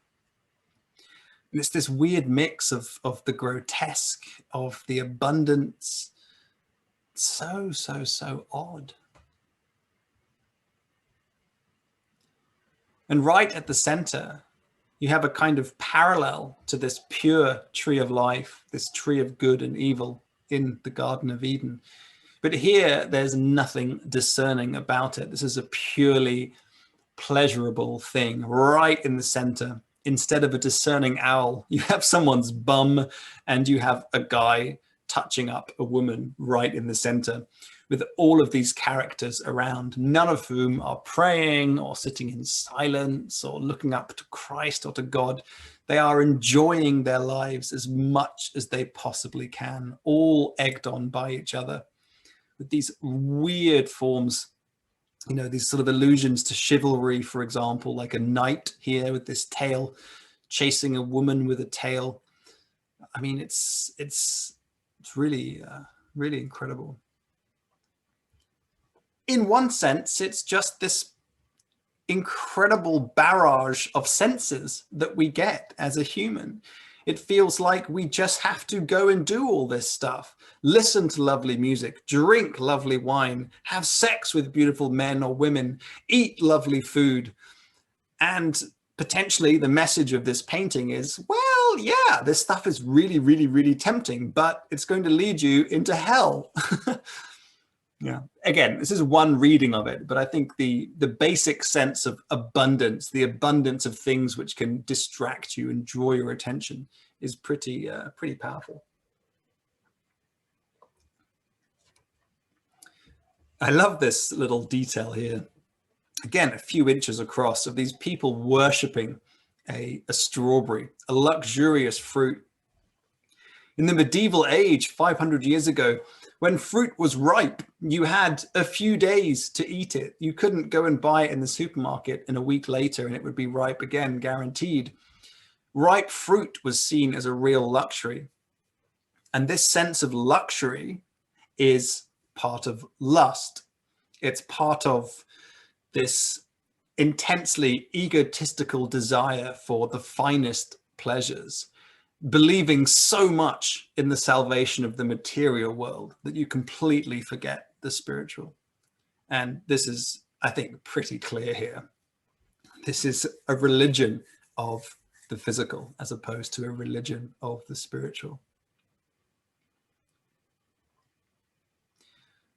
And it's this weird mix of the grotesque, of the abundance. So odd. And right at the center, you have a kind of parallel to this pure tree of life, this tree of good and evil in the Garden of Eden. But here, there's nothing discerning about it. This is a purely pleasurable thing right in the center. Instead of a discerning owl, you have someone's bum and you have a guy touching up a woman right in the center, with all of these characters around, none of whom are praying or sitting in silence or looking up to Christ or to God. They are enjoying their lives as much as they possibly can, all egged on by each other, with these weird forms, you know, these sort of allusions to chivalry, for example, like a knight here with this tail chasing a woman with a tail. I mean, it's really, really incredible. In one sense, it's just this incredible barrage of senses that we get as a human. It feels like we just have to go and do all this stuff, listen to lovely music, drink lovely wine, have sex with beautiful men or women, eat lovely food. And potentially the message of this painting is, well, yeah, this stuff is really, really, really tempting, but it's going to lead you into hell. Yeah, again, this is one reading of it, but I think the basic sense of abundance, the abundance of things which can distract you and draw your attention is pretty powerful. I love this little detail here. Again, a few inches across, of these people worshipping a strawberry, a luxurious fruit. In the medieval age, 500 years ago, when fruit was ripe, you had a few days to eat it. You couldn't go and buy it in the supermarket and a week later and it would be ripe again, guaranteed. Ripe fruit was seen as a real luxury. And this sense of luxury is part of lust. It's part of this intensely egotistical desire for the finest pleasures, believing so much in the salvation of the material world that you completely forget the spiritual. And this is, I think, pretty clear here. This is a religion of the physical as opposed to a religion of the spiritual.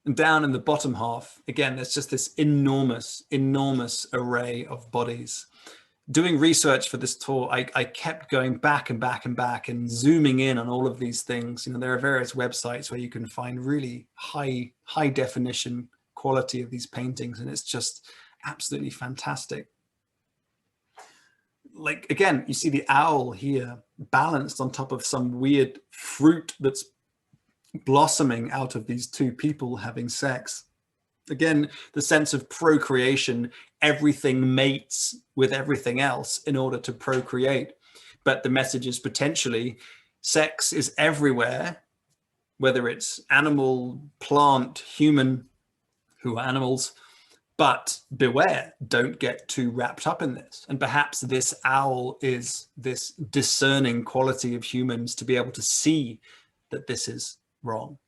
And down in the bottom half, again, there's just this enormous, enormous array of bodies. Doing research for this tour, I kept going back and back and back and zooming in on all of these things. You know, there are various websites where you can find really high definition quality of these paintings, and it's just absolutely fantastic. Like, again, you see the owl here balanced on top of some weird fruit that's blossoming out of these two people having sex. Again, the sense of procreation, everything mates with everything else in order to procreate. But the message is potentially sex is everywhere, whether it's animal, plant, human, who are animals, but beware, don't get too wrapped up in this. And perhaps this owl is this discerning quality of humans to be able to see that this is wrong.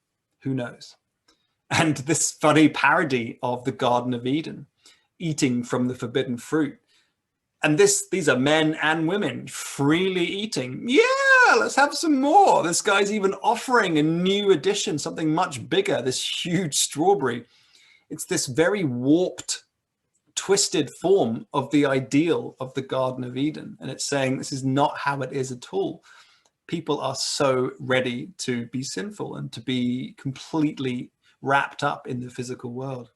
Who knows? And this funny parody of the Garden of Eden, eating from the forbidden fruit. And these are men and women freely eating. Yeah, let's have some more. This guy's even offering a new addition, something much bigger, this huge strawberry. It's this very warped, twisted form of the ideal of the Garden of Eden. And it's saying this is not how it is at all. People are so ready to be sinful and to be completely wrapped up in the physical world.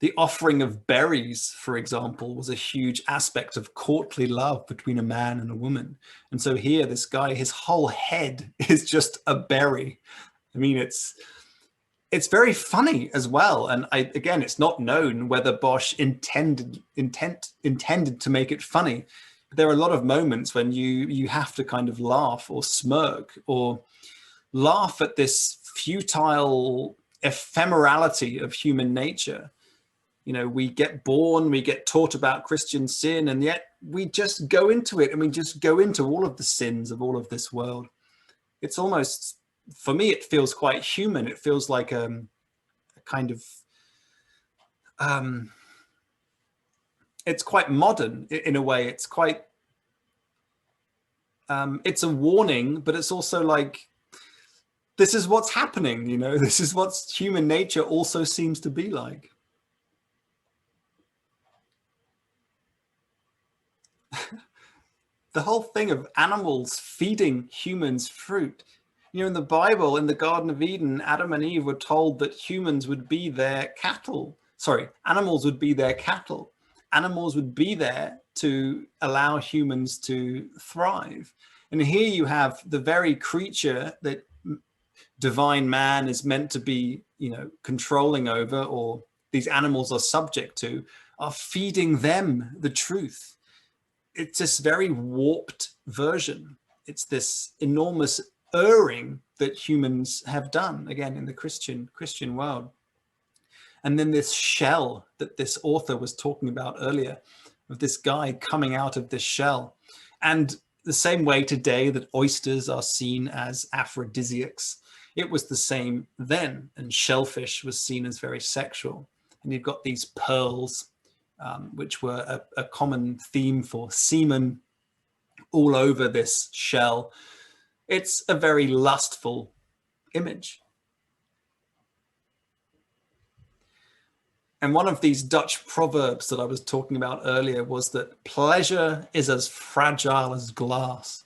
The offering of berries, for example, was a huge aspect of courtly love between a man and a woman. And so here, this guy, his whole head is just a berry. I mean, it's very funny as well. And again, it's not known whether Bosch intended to make it funny. But there are a lot of moments when you have to kind of laugh or smirk or laugh at this futile ephemerality of human nature. You know, we get born, we get taught about Christian sin, and yet we just go into it and we just go into all of the sins of all of this world. It's almost, for me, it feels quite human. It feels like a kind of, it's quite modern in a way. It's quite, it's a warning, but it's also like, this is what's happening, you know, this is what human nature also seems to be like. The whole thing of animals feeding humans fruit. You know, in the Bible, in the Garden of Eden, Adam and Eve were told that humans would be their cattle. Sorry, animals would be their cattle. Animals would be there to allow humans to thrive. And here you have the very creature that divine man is meant to be, you know, controlling over, or these animals are subject to, are feeding them the truth. It's this very warped version. It's this enormous erring that humans have done, again, in the Christian world. And then this shell that this author was talking about earlier, of this guy coming out of this shell. And the same way today that oysters are seen as aphrodisiacs, it was the same then, and shellfish was seen as very sexual. And you've got these pearls, which were a common theme for semen all over this shell. It's a very lustful image. And one of these Dutch proverbs that I was talking about earlier was that pleasure is as fragile as glass.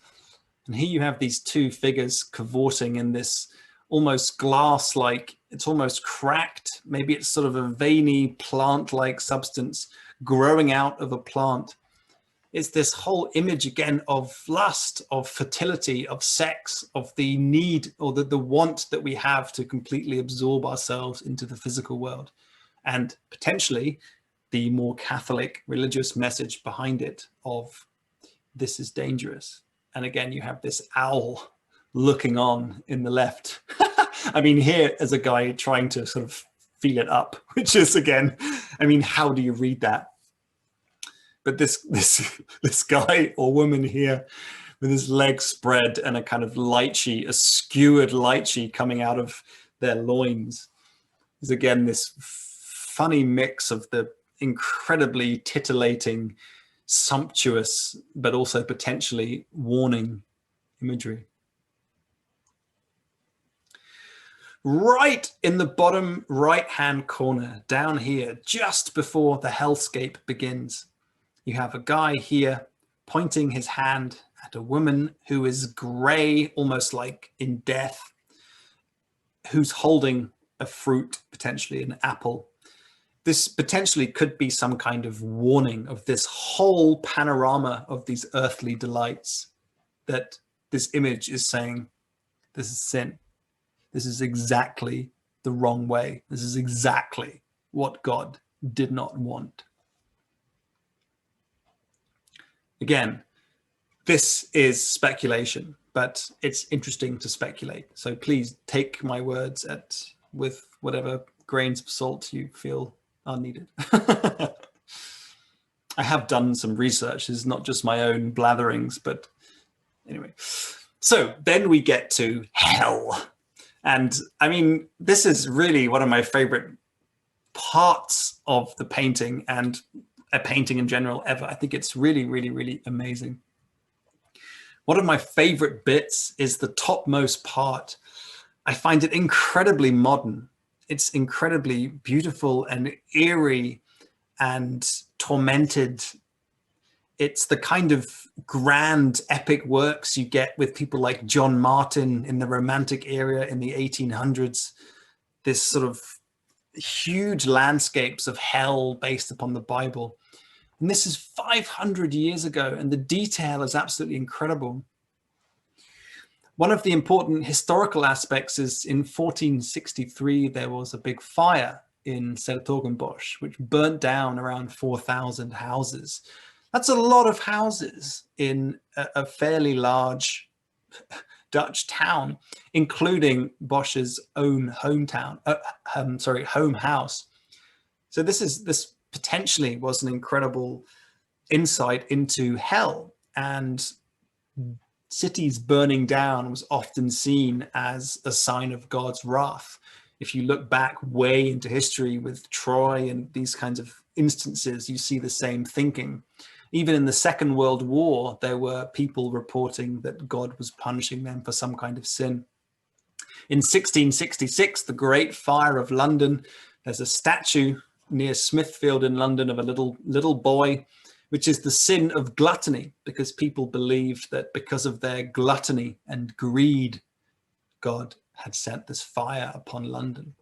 And here you have these two figures cavorting in this almost glass-like, it's almost cracked. Maybe it's sort of a veiny plant-like substance growing out of a plant. It's this whole image again of lust, of fertility, of sex, of the need or the want that we have to completely absorb ourselves into the physical world. And potentially the more Catholic religious message behind it of this is dangerous. And again, you have this owl looking on in the left. I mean, here as a guy trying to sort of feel it up, which is again, I mean, how do you read that? But this guy or woman here with his legs spread and a kind of lychee, a skewered lychee coming out of their loins is again this funny mix of the incredibly titillating, sumptuous, but also potentially warning imagery. Right in the bottom right-hand corner, down here, just before the hellscape begins, you have a guy here pointing his hand at a woman who is grey, almost like in death, who's holding a fruit, potentially an apple. This potentially could be some kind of warning of this whole panorama of these earthly delights, that this image is saying, this is sin. This is exactly the wrong way. This is exactly what God did not want. Again, this is speculation, but it's interesting to speculate. So please take my words with whatever grains of salt you feel are needed. I have done some research. This is not just my own blatherings, but anyway. So then we get to hell. And I mean, this is really one of my favorite parts of the painting and a painting in general ever. I think it's really, really, really amazing. One of my favorite bits is the topmost part. I find it incredibly modern. It's incredibly beautiful and eerie and tormented. It's the kind of grand epic works you get with people like John Martin in the Romantic era in the 1800s. This sort of huge landscapes of hell based upon the Bible. And this is 500 years ago, and the detail is absolutely incredible. One of the important historical aspects is in 1463, there was a big fire in Silitorgenbosch, which burnt down around 4,000 houses. That's a lot of houses in a fairly large Dutch town, including Bosch's own hometown, home house. So this potentially was an incredible insight into hell, and cities burning down was often seen as a sign of God's wrath. If you look back way into history with Troy and these kinds of instances, you see the same thinking. Even in the Second World War, there were people reporting that God was punishing them for some kind of sin. In 1666, the Great Fire of London, there's a statue near Smithfield in London of a little boy, which is the sin of gluttony, because people believed that because of their gluttony and greed, God had sent this fire upon London.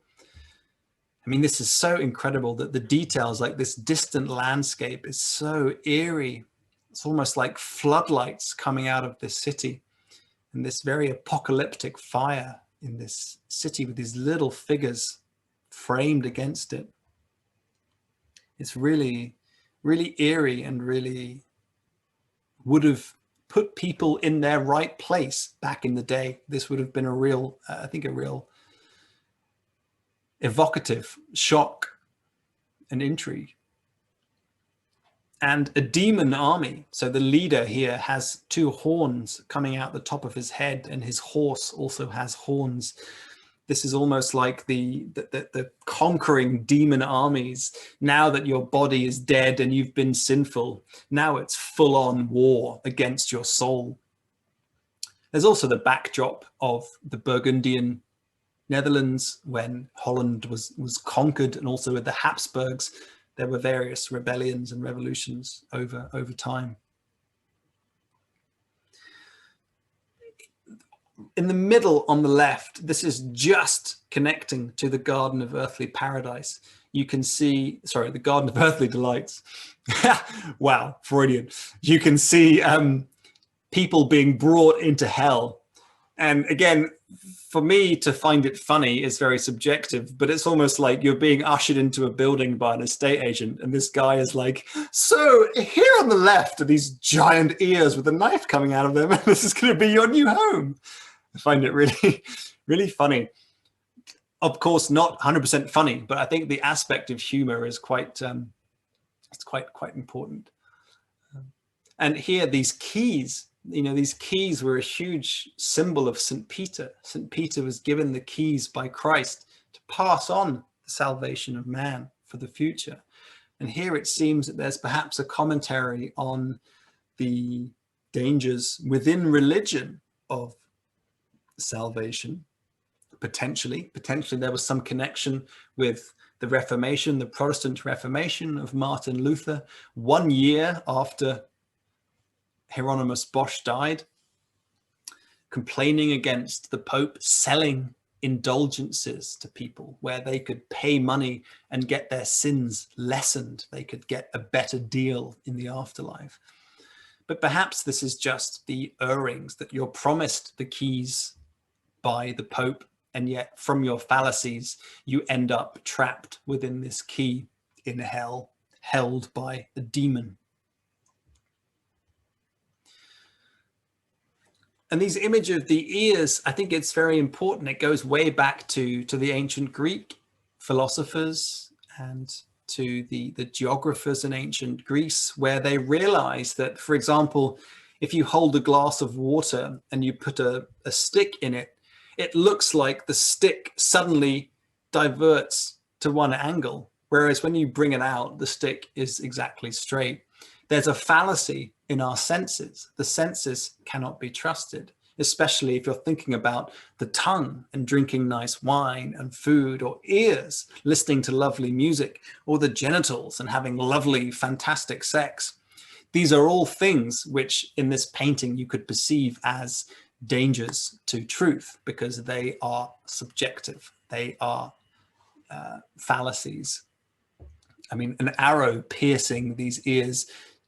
I mean, this is so incredible that the details, like this distant landscape, is so eerie. It's almost like floodlights coming out of this city, and this very apocalyptic fire in this city with these little figures framed against it. It's really, really eerie, and really would have put people in their right place back in the day. This would have been a real, I think a real evocative shock and intrigue. And a demon army. So the leader here has two horns coming out the top of his head, and his horse also has horns. This is almost like the conquering demon armies. Now that your body is dead and you've been sinful, now it's full-on war against your soul. There's also the backdrop of the Burgundian Netherlands when Holland was conquered, and also with the Habsburgs, there were various rebellions and revolutions over time. in the middle on the left, this is just connecting to the Garden of Earthly Paradise. You can see, sorry, the Garden of Earthly Delights. Wow, Freudian. You can see people being brought into hell. And again, for me to find it funny is very subjective, but it's almost like you're being ushered into a building by an estate agent, and this guy is like, so here on the left are these giant ears with a knife coming out of them, and this is going to be your new home. I find it really, really funny. Of course, not 100% funny, but I think the aspect of humor is quite, it's quite important. And here, these keys, you know, these keys were a huge symbol of St. Peter. St. Peter was given the keys by Christ to pass on the salvation of man for the future. And here it seems that there's perhaps a commentary on the dangers within religion of salvation. Potentially there was some connection with the Reformation, the Protestant Reformation of Martin Luther, 1 year after Hieronymus Bosch died, complaining against the Pope selling indulgences to people where they could pay money and get their sins lessened. They could get a better deal in the afterlife. But perhaps this is just the earrings that you're promised the keys by the Pope, and yet from your fallacies, you end up trapped within this key in hell, held by a demon. And these image of the ears, I think it's very important. It goes way back to the ancient Greek philosophers and to the geographers in ancient Greece, where they realized that, for example, if you hold a glass of water and you put a stick in it, it looks like the stick suddenly diverts to one angle, whereas when you bring it out, the stick is exactly straight. There's a fallacy in our senses. The senses cannot be trusted, especially if you're thinking about the tongue and drinking nice wine and food, or ears listening to lovely music, or the genitals and having lovely, fantastic sex. These are all things which in this painting you could perceive as dangers to truth, because they are subjective. They are fallacies. I mean, an arrow piercing these ears,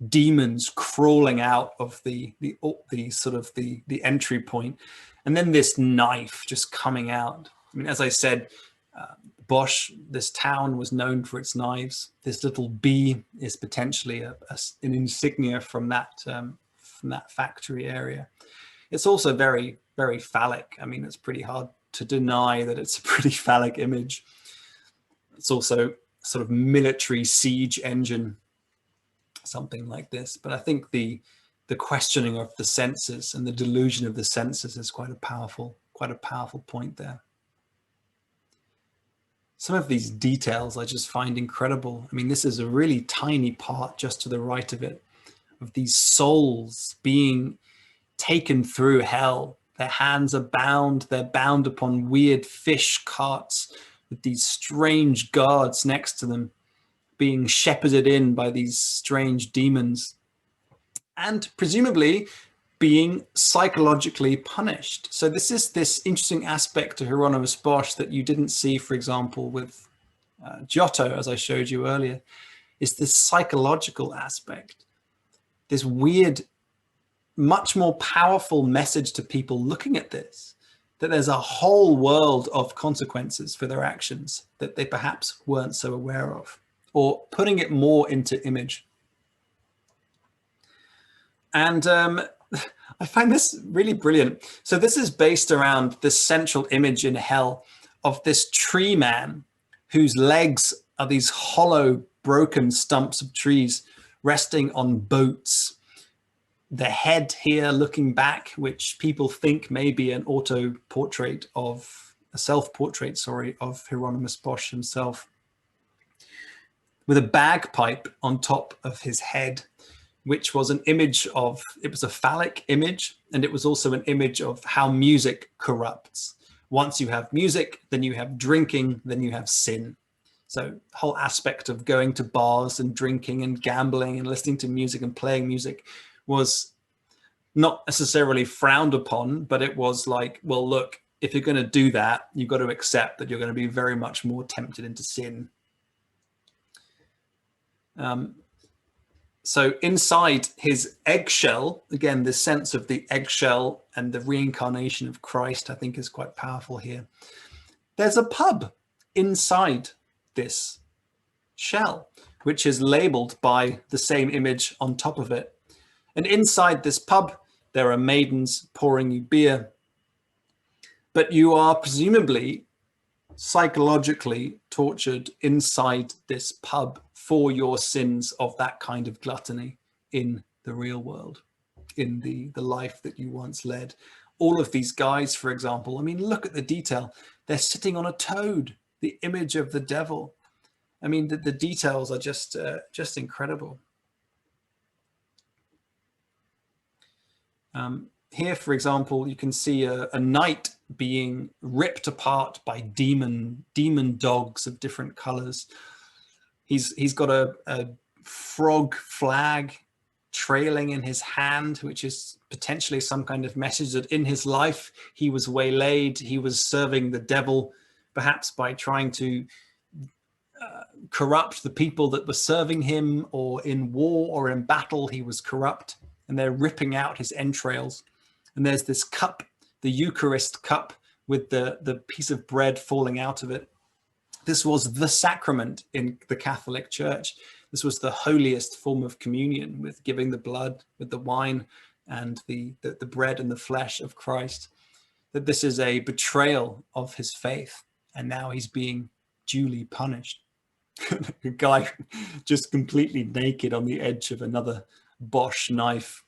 demons crawling out of the sort of the entry point, and then this knife just coming out. I mean, as I said, Bosch, this town was known for its knives. This little bee is potentially an insignia from that factory area. It's also very, very phallic. I mean, it's pretty hard to deny that it's a pretty phallic image. It's also sort of military siege engine, something like this. But I think the questioning of the senses and the delusion of the senses is quite a powerful point there. Some of these details I just find incredible. I mean, this is a really tiny part just to the right of it, of these souls being taken through hell. Their hands are bound. They're bound upon weird fish carts with these strange guards next to them, being shepherded in by these strange demons, and presumably being psychologically punished. So this is this interesting aspect to Hieronymus Bosch that you didn't see, for example, with Giotto, as I showed you earlier, is this psychological aspect, this weird, much more powerful message to people looking at this, that there's a whole world of consequences for their actions that they perhaps weren't so aware of, or putting it more into image. And I find this really brilliant. So this is based around this central image in hell of this tree man whose legs are these hollow, broken stumps of trees resting on boats. The head here looking back, which people think may be an auto-portrait of, a self-portrait, sorry, of Hieronymus Bosch himself, with a bagpipe on top of his head, which was an image of, it was a phallic image, and it was also an image of how music corrupts. Once you have music, then you have drinking, then you have sin. So the whole aspect of going to bars and drinking and gambling and listening to music and playing music was not necessarily frowned upon, but it was like, well, look, if you're going to do that, you've got to accept that you're going to be very much more tempted into sin. So inside his eggshell, again, this sense of the eggshell and the reincarnation of Christ, I think is quite powerful here. There's a pub inside this shell, which is labeled by the same image on top of it. And inside this pub, there are maidens pouring you beer. But you are presumably psychologically tortured inside this pub for your sins of that kind of gluttony in the real world, in the life that you once led. All of these guys, for example, I mean, look at the detail. They're sitting on a toad, the image of the devil. I mean, the details are just incredible. Here, for example, you can see a knight being ripped apart by demon dogs of different colors. He's got a frog flag trailing in his hand, which is potentially some kind of message that in his life he was waylaid, he was serving the devil, perhaps by trying to corrupt the people that were serving him, or in war or in battle he was corrupt, and they're ripping out his entrails. And there's this cup, the Eucharist cup, with the piece of bread falling out of it. This was the sacrament in the Catholic Church. This was the holiest form of communion, with giving the blood, with the wine, and the bread and the flesh of Christ. That this is a betrayal of his faith, and now he's being duly punished. A guy just completely naked on the edge of another Bosch knife.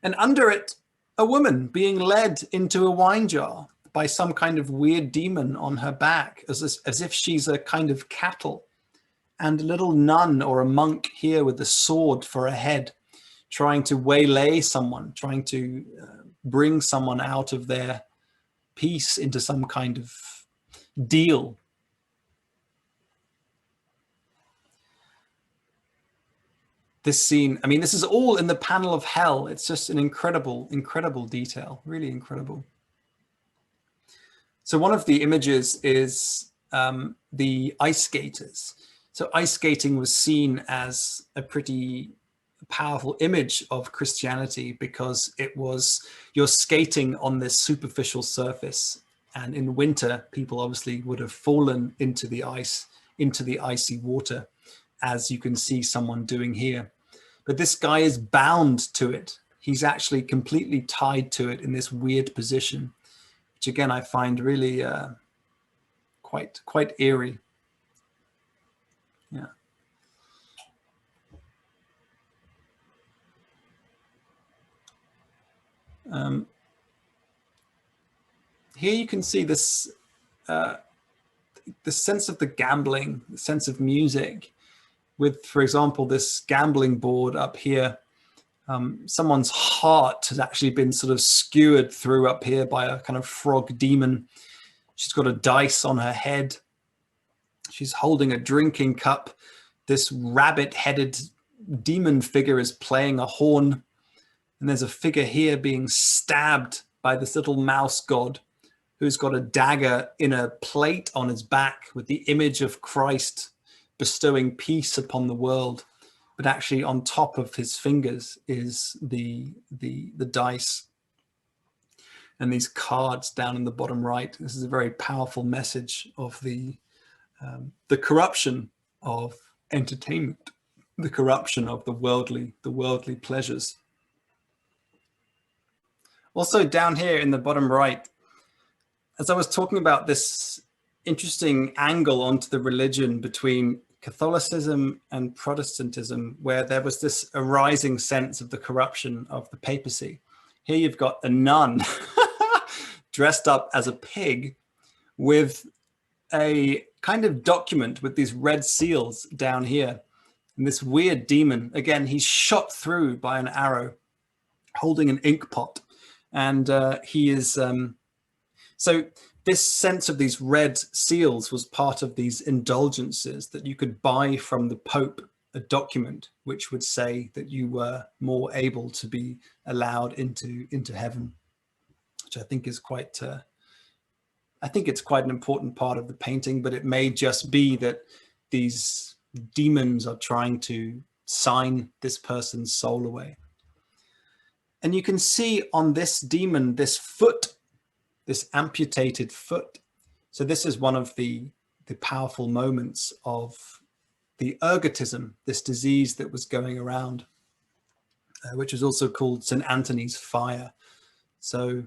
And under it, a woman being led into a wine jar by some kind of weird demon on her back, as if she's a kind of cattle. And a little nun or a monk here with a sword for a head, trying to waylay someone, trying to bring someone out of their peace into some kind of deal. This scene, I mean, this is all in the panel of hell. It's just an incredible, incredible detail, really incredible. So one of the images is the ice skaters. So ice skating was seen as a pretty powerful image of Christianity, because it was, you're skating on this superficial surface. And in winter, people obviously would have fallen into the ice, into the icy water, as you can see someone doing here. But this guy is bound to it. He's actually completely tied to it in this weird position, which again, I find really quite eerie. Yeah. Here you can see this, the sense of the gambling, the sense of music, with, for example, this gambling board up here. Someone's heart has actually been sort of skewered through up here by a kind of frog demon. She's got a dice on her head. She's holding a drinking cup. This rabbit-headed demon figure is playing a horn. And there's a figure here being stabbed by this little mouse god, who's got a dagger in a plate on his back with the image of Christ bestowing peace upon the world. But actually on top of his fingers is the dice and these cards down in the bottom right. This is a very powerful message of the corruption of entertainment, the corruption of the worldly pleasures. Also down here in the bottom right, as I was talking about this interesting angle onto the religion between Catholicism and Protestantism, where there was this arising sense of the corruption of the papacy. Here you've got a nun dressed up as a pig with a kind of document with these red seals down here. And this weird demon, again, he's shot through by an arrow, holding an ink pot. And he is, so this sense of these red seals was part of these indulgences that you could buy from the Pope a document which would say that you were more able to be allowed into heaven, which I think is quite, I think it's quite an important part of the painting, but it may just be that these demons are trying to sign this person's soul away. And you can see on this demon, this foot, this amputated foot. So this is one of the powerful moments of the ergotism, this disease that was going around, which was also called St. Anthony's fire. So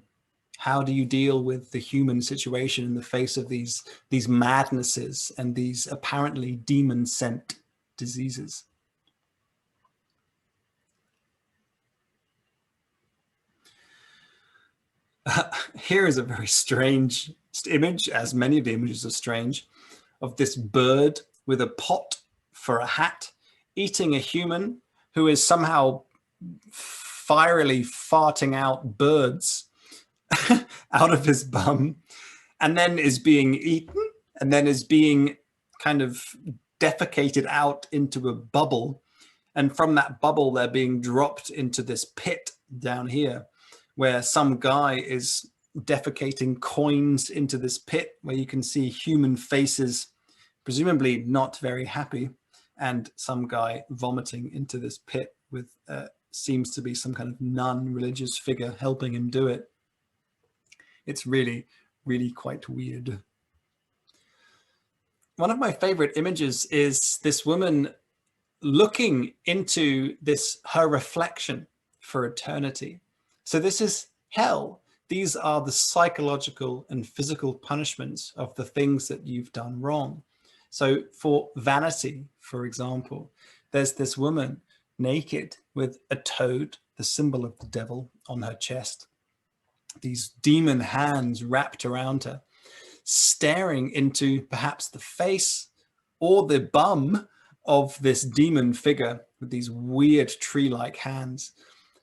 how do you deal with the human situation in the face of these madnesses and these apparently demon-sent diseases? Here is a very strange image, as many of the images are strange, of this bird with a pot for a hat, eating a human who is somehow fierily farting out birds out of his bum, and then is being eaten, and then is being kind of defecated out into a bubble. And from that bubble, they're being dropped into this pit down here, where some guy is defecating coins into this pit, where you can see human faces, presumably not very happy, and some guy vomiting into this pit with seems to be some kind of nun religious figure helping him do it. It's really, really quite weird. One of my favorite images is this woman looking into her reflection for eternity. So this is hell. These are the psychological and physical punishments of the things that you've done wrong. So for vanity, for example, there's this woman naked with a toad, the symbol of the devil, on her chest. These demon hands wrapped around her, staring into perhaps the face or the bum of this demon figure with these weird tree-like hands.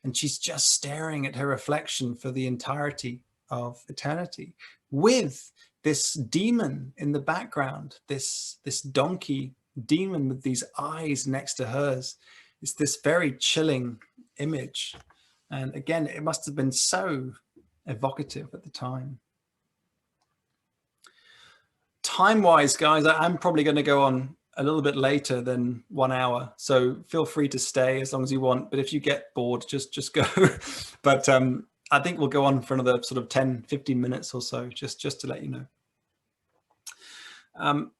And she's just staring at her reflection for the entirety of eternity, with this demon in the background, this donkey demon with these eyes next to hers. It's this very chilling image. And again, it must have been so evocative at the time. Time-wise, guys, I'm probably going to go on a little bit later than 1 hour, so feel free to stay as long as you want, but if you get bored, just go. But I think we'll go on for another sort of 10-15 minutes or so, just to let you know.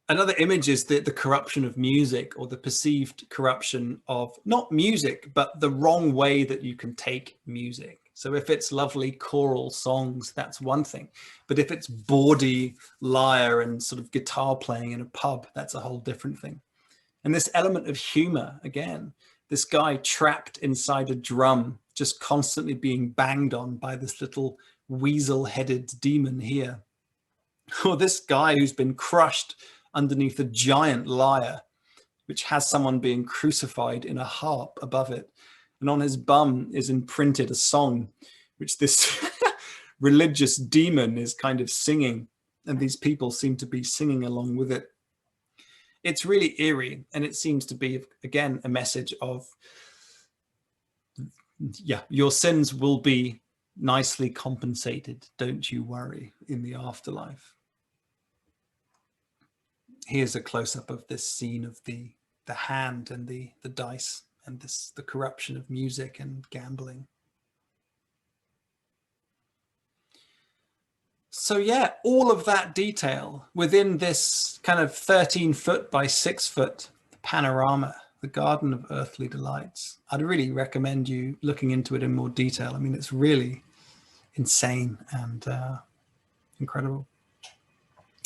Another image is the corruption of music, or the perceived corruption of not music, but the wrong way that you can take music. So if it's lovely choral songs, that's one thing. But if it's bawdy lyre and sort of guitar playing in a pub, that's a whole different thing. And this element of humor, again, this guy trapped inside a drum, just constantly being banged on by this little weasel-headed demon here. Or this guy who's been crushed underneath a giant lyre, which has someone being crucified in a harp above it. And on his bum is imprinted a song, which this religious demon is kind of singing. And these people seem to be singing along with it. It's really eerie. And it seems to be, again, a message of, yeah, your sins will be nicely compensated. Don't you worry, in the afterlife. Here's a close-up of this scene of the hand and the dice, and the corruption of music and gambling. So yeah, all of that detail within this kind of 13-foot by 6-foot panorama, the Garden of Earthly Delights. I'd really recommend you looking into it in more detail. I mean, it's really insane and incredible.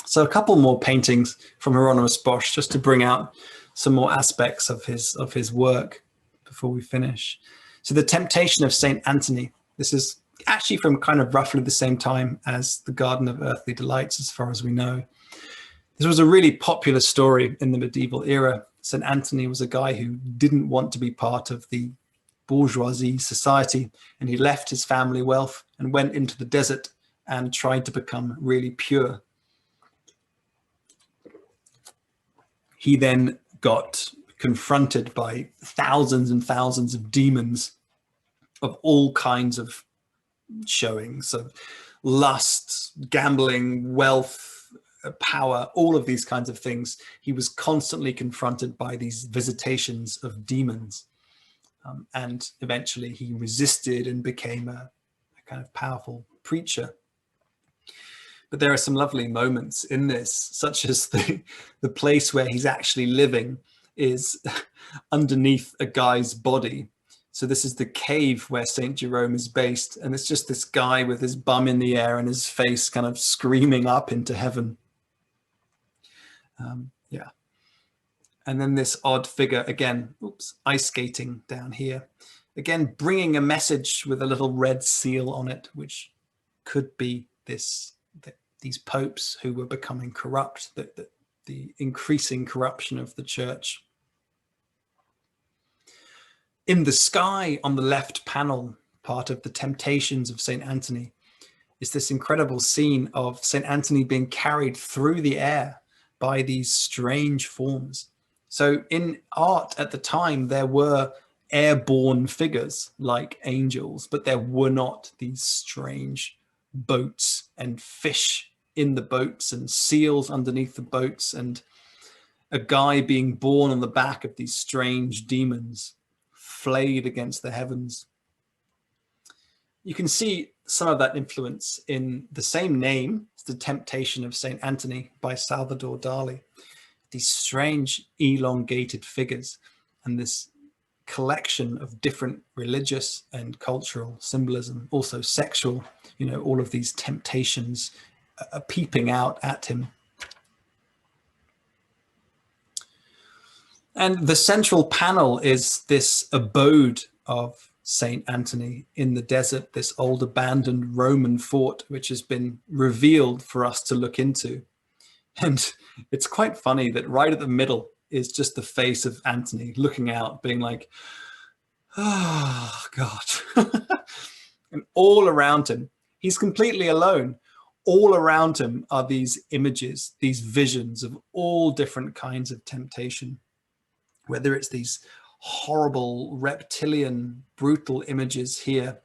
So a couple more paintings from Hieronymus Bosch, just to bring out some more aspects of his work before we finish. So the Temptation of St. Anthony. This is actually from kind of roughly the same time as the Garden of Earthly Delights, as far as we know. This was a really popular story in the medieval era. St. Anthony was a guy who didn't want to be part of the bourgeoisie society, and he left his family wealth and went into the desert and tried to become really pure. He then got confronted by thousands and thousands of demons of all kinds of showings. So lust, gambling, wealth, power, all of these kinds of things. He was constantly confronted by these visitations of demons. And eventually he resisted and became a kind of powerful preacher. But there are some lovely moments in this, such as the place where he's actually living is underneath a guy's body. So this is the cave where St. Jerome is based. And it's just this guy with his bum in the air and his face kind of screaming up into heaven. Yeah. And then this odd figure again, oops, ice skating down here. Again, bringing a message with a little red seal on it, which could be these popes who were becoming corrupt, the increasing corruption of the church. In the sky on the left panel, part of the Temptations of St. Anthony, is this incredible scene of St. Anthony being carried through the air by these strange forms. So in art at the time, there were airborne figures like angels, but there were not these strange boats and fish in the boats and seals underneath the boats and a guy being born on the back of these strange demons flayed against the heavens. You can see some of that influence in the same name, The Temptation of St. Anthony by Salvador Dali. These strange elongated figures and this collection of different religious and cultural symbolism, also sexual, all of these temptations are peeping out at him. And the central panel is this abode of St. Anthony in the desert, this old abandoned Roman fort, which has been revealed for us to look into. And it's quite funny that right at the middle is just the face of Anthony looking out, being like, oh, God. And all around him, he's completely alone. All around him are these images, these visions of all different kinds of temptation, whether it's these horrible, reptilian, brutal images here,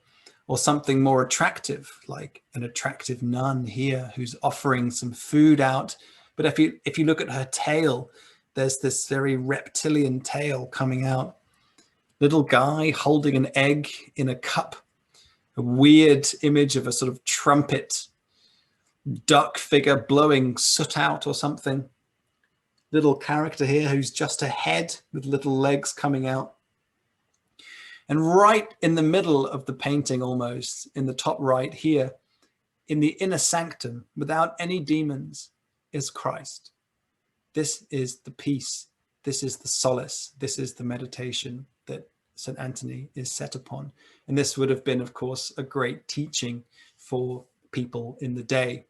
or something more attractive, like an attractive nun here who's offering some food out. But if you look at her tail, there's this very reptilian tail coming out. Little guy holding an egg in a cup. A weird image of a sort of trumpet duck figure blowing soot out or something. Little character here who's just a head with little legs coming out. And right in the middle of the painting, almost in the top right here, in the inner sanctum, without any demons, is Christ. This is the peace. This is the solace. This is the meditation that St. Anthony is set upon. And this would have been, of course, a great teaching for people in the day.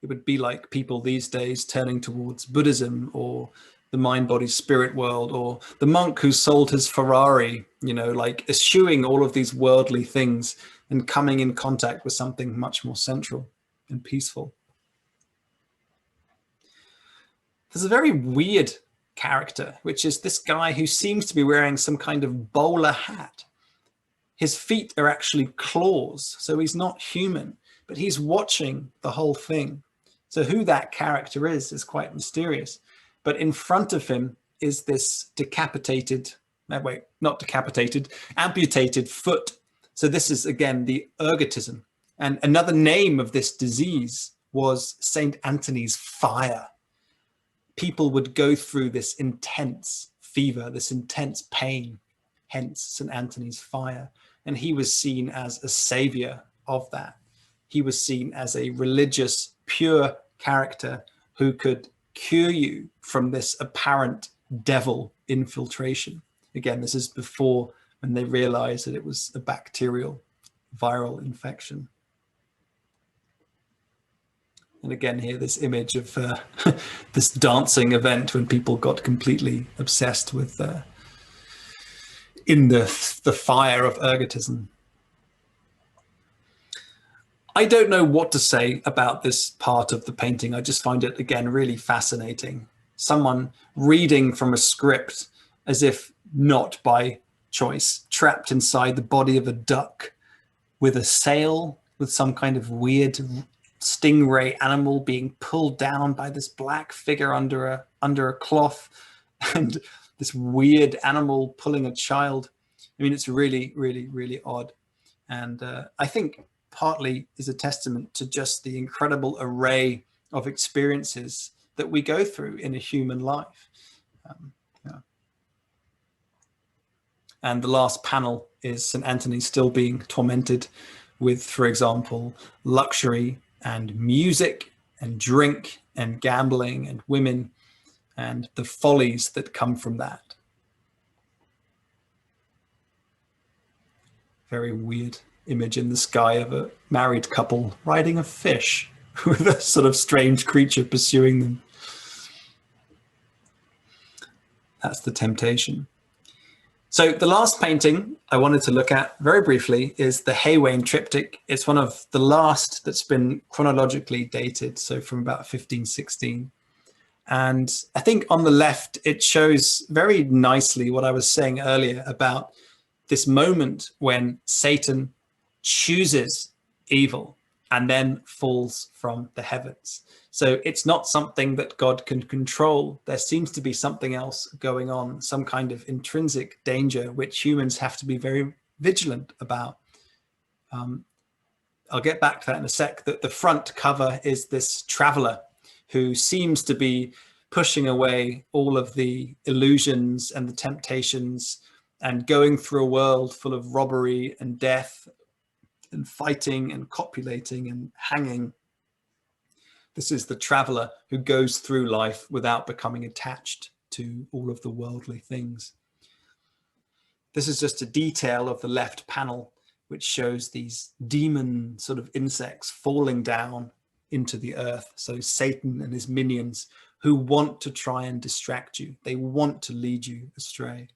It would be like people these days turning towards Buddhism or the mind, body, spirit world, or the monk who sold his Ferrari, like eschewing all of these worldly things and coming in contact with something much more central and peaceful. There's a very weird character, which is this guy who seems to be wearing some kind of bowler hat. His feet are actually claws, so he's not human, but he's watching the whole thing. So who that character is quite mysterious. But in front of him is this amputated foot. So this is, again, the ergotism. And another name of this disease was St. Anthony's fire. People would go through this intense fever, this intense pain, hence St. Anthony's fire. And he was seen as a savior of that. He was seen as a religious, pure character who could cure you from this apparent devil infiltration. Again, this is before when they realized that it was a bacterial, viral infection. And again, here, this image of this dancing event when people got completely obsessed with in the fire of ergotism. I don't know what to say about this part of the painting. I just find it, again, really fascinating. Someone reading from a script as if not by choice, trapped inside the body of a duck with a sail, with some kind of weird stingray animal being pulled down by this black figure under a cloth, and this weird animal pulling a child. I mean, it's really, really, really odd. And I think partly is a testament to just the incredible array of experiences that we go through in a human life. Yeah. And the last panel is St. Anthony still being tormented with, for example, luxury and music and drink and gambling and women and the follies that come from that. Very weird image in the sky of a married couple riding a fish with a sort of strange creature pursuing them. That's the temptation. So the last painting I wanted to look at very briefly is the Hawaiian Triptych. It's one of the last that's been chronologically dated, so from about 1516. And I think on the left, it shows very nicely what I was saying earlier about this moment when Satan chooses evil and then falls from the heavens. So it's not something that God can control. There seems to be something else going on, some kind of intrinsic danger, which humans have to be very vigilant about. I'll get back to that in a sec. The front cover is this traveler who seems to be pushing away all of the illusions and the temptations and going through a world full of robbery and death and fighting and copulating and hanging. This is the traveler who goes through life without becoming attached to all of the worldly things. This is just a detail of the left panel, which shows these demon sort of insects falling down into the earth. So Satan and his minions who want to try and distract you. They want to lead you astray.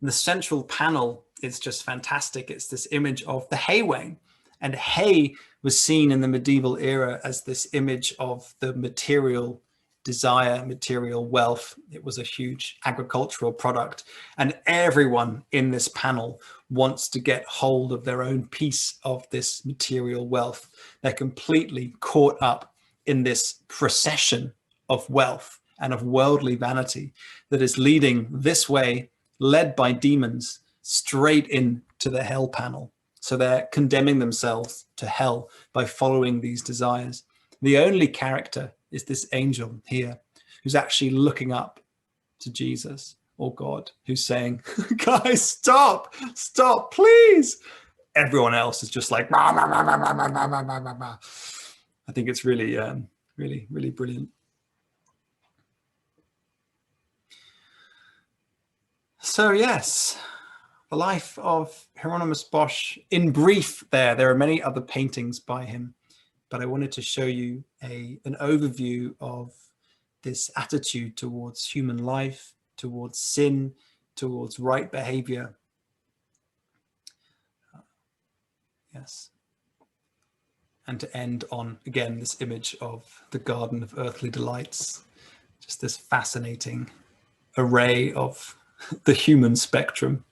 And the central panel is just fantastic. It's this image of the haywain. And hay was seen in the medieval era as this image of the material desire, material wealth. It was a huge agricultural product. And everyone in this panel wants to get hold of their own piece of this material wealth. They're completely caught up in this procession of wealth and of worldly vanity that is leading this way, led by demons, straight into the hell panel. So they're condemning themselves to hell by following these desires. The only character is this angel here, who's actually looking up to Jesus or God, who's saying, guys, stop, please. Everyone else is just like, bah, bah, bah, bah, bah, bah, bah, bah, bah, bah. I think it's really, really, really brilliant. So yes, the life of Hieronymus Bosch in brief there are many other paintings by him, but I wanted to show you an overview of this attitude towards human life, towards sin, towards right behavior. Yes. And to end on, again, this image of the Garden of Earthly Delights, just this fascinating array of the human spectrum.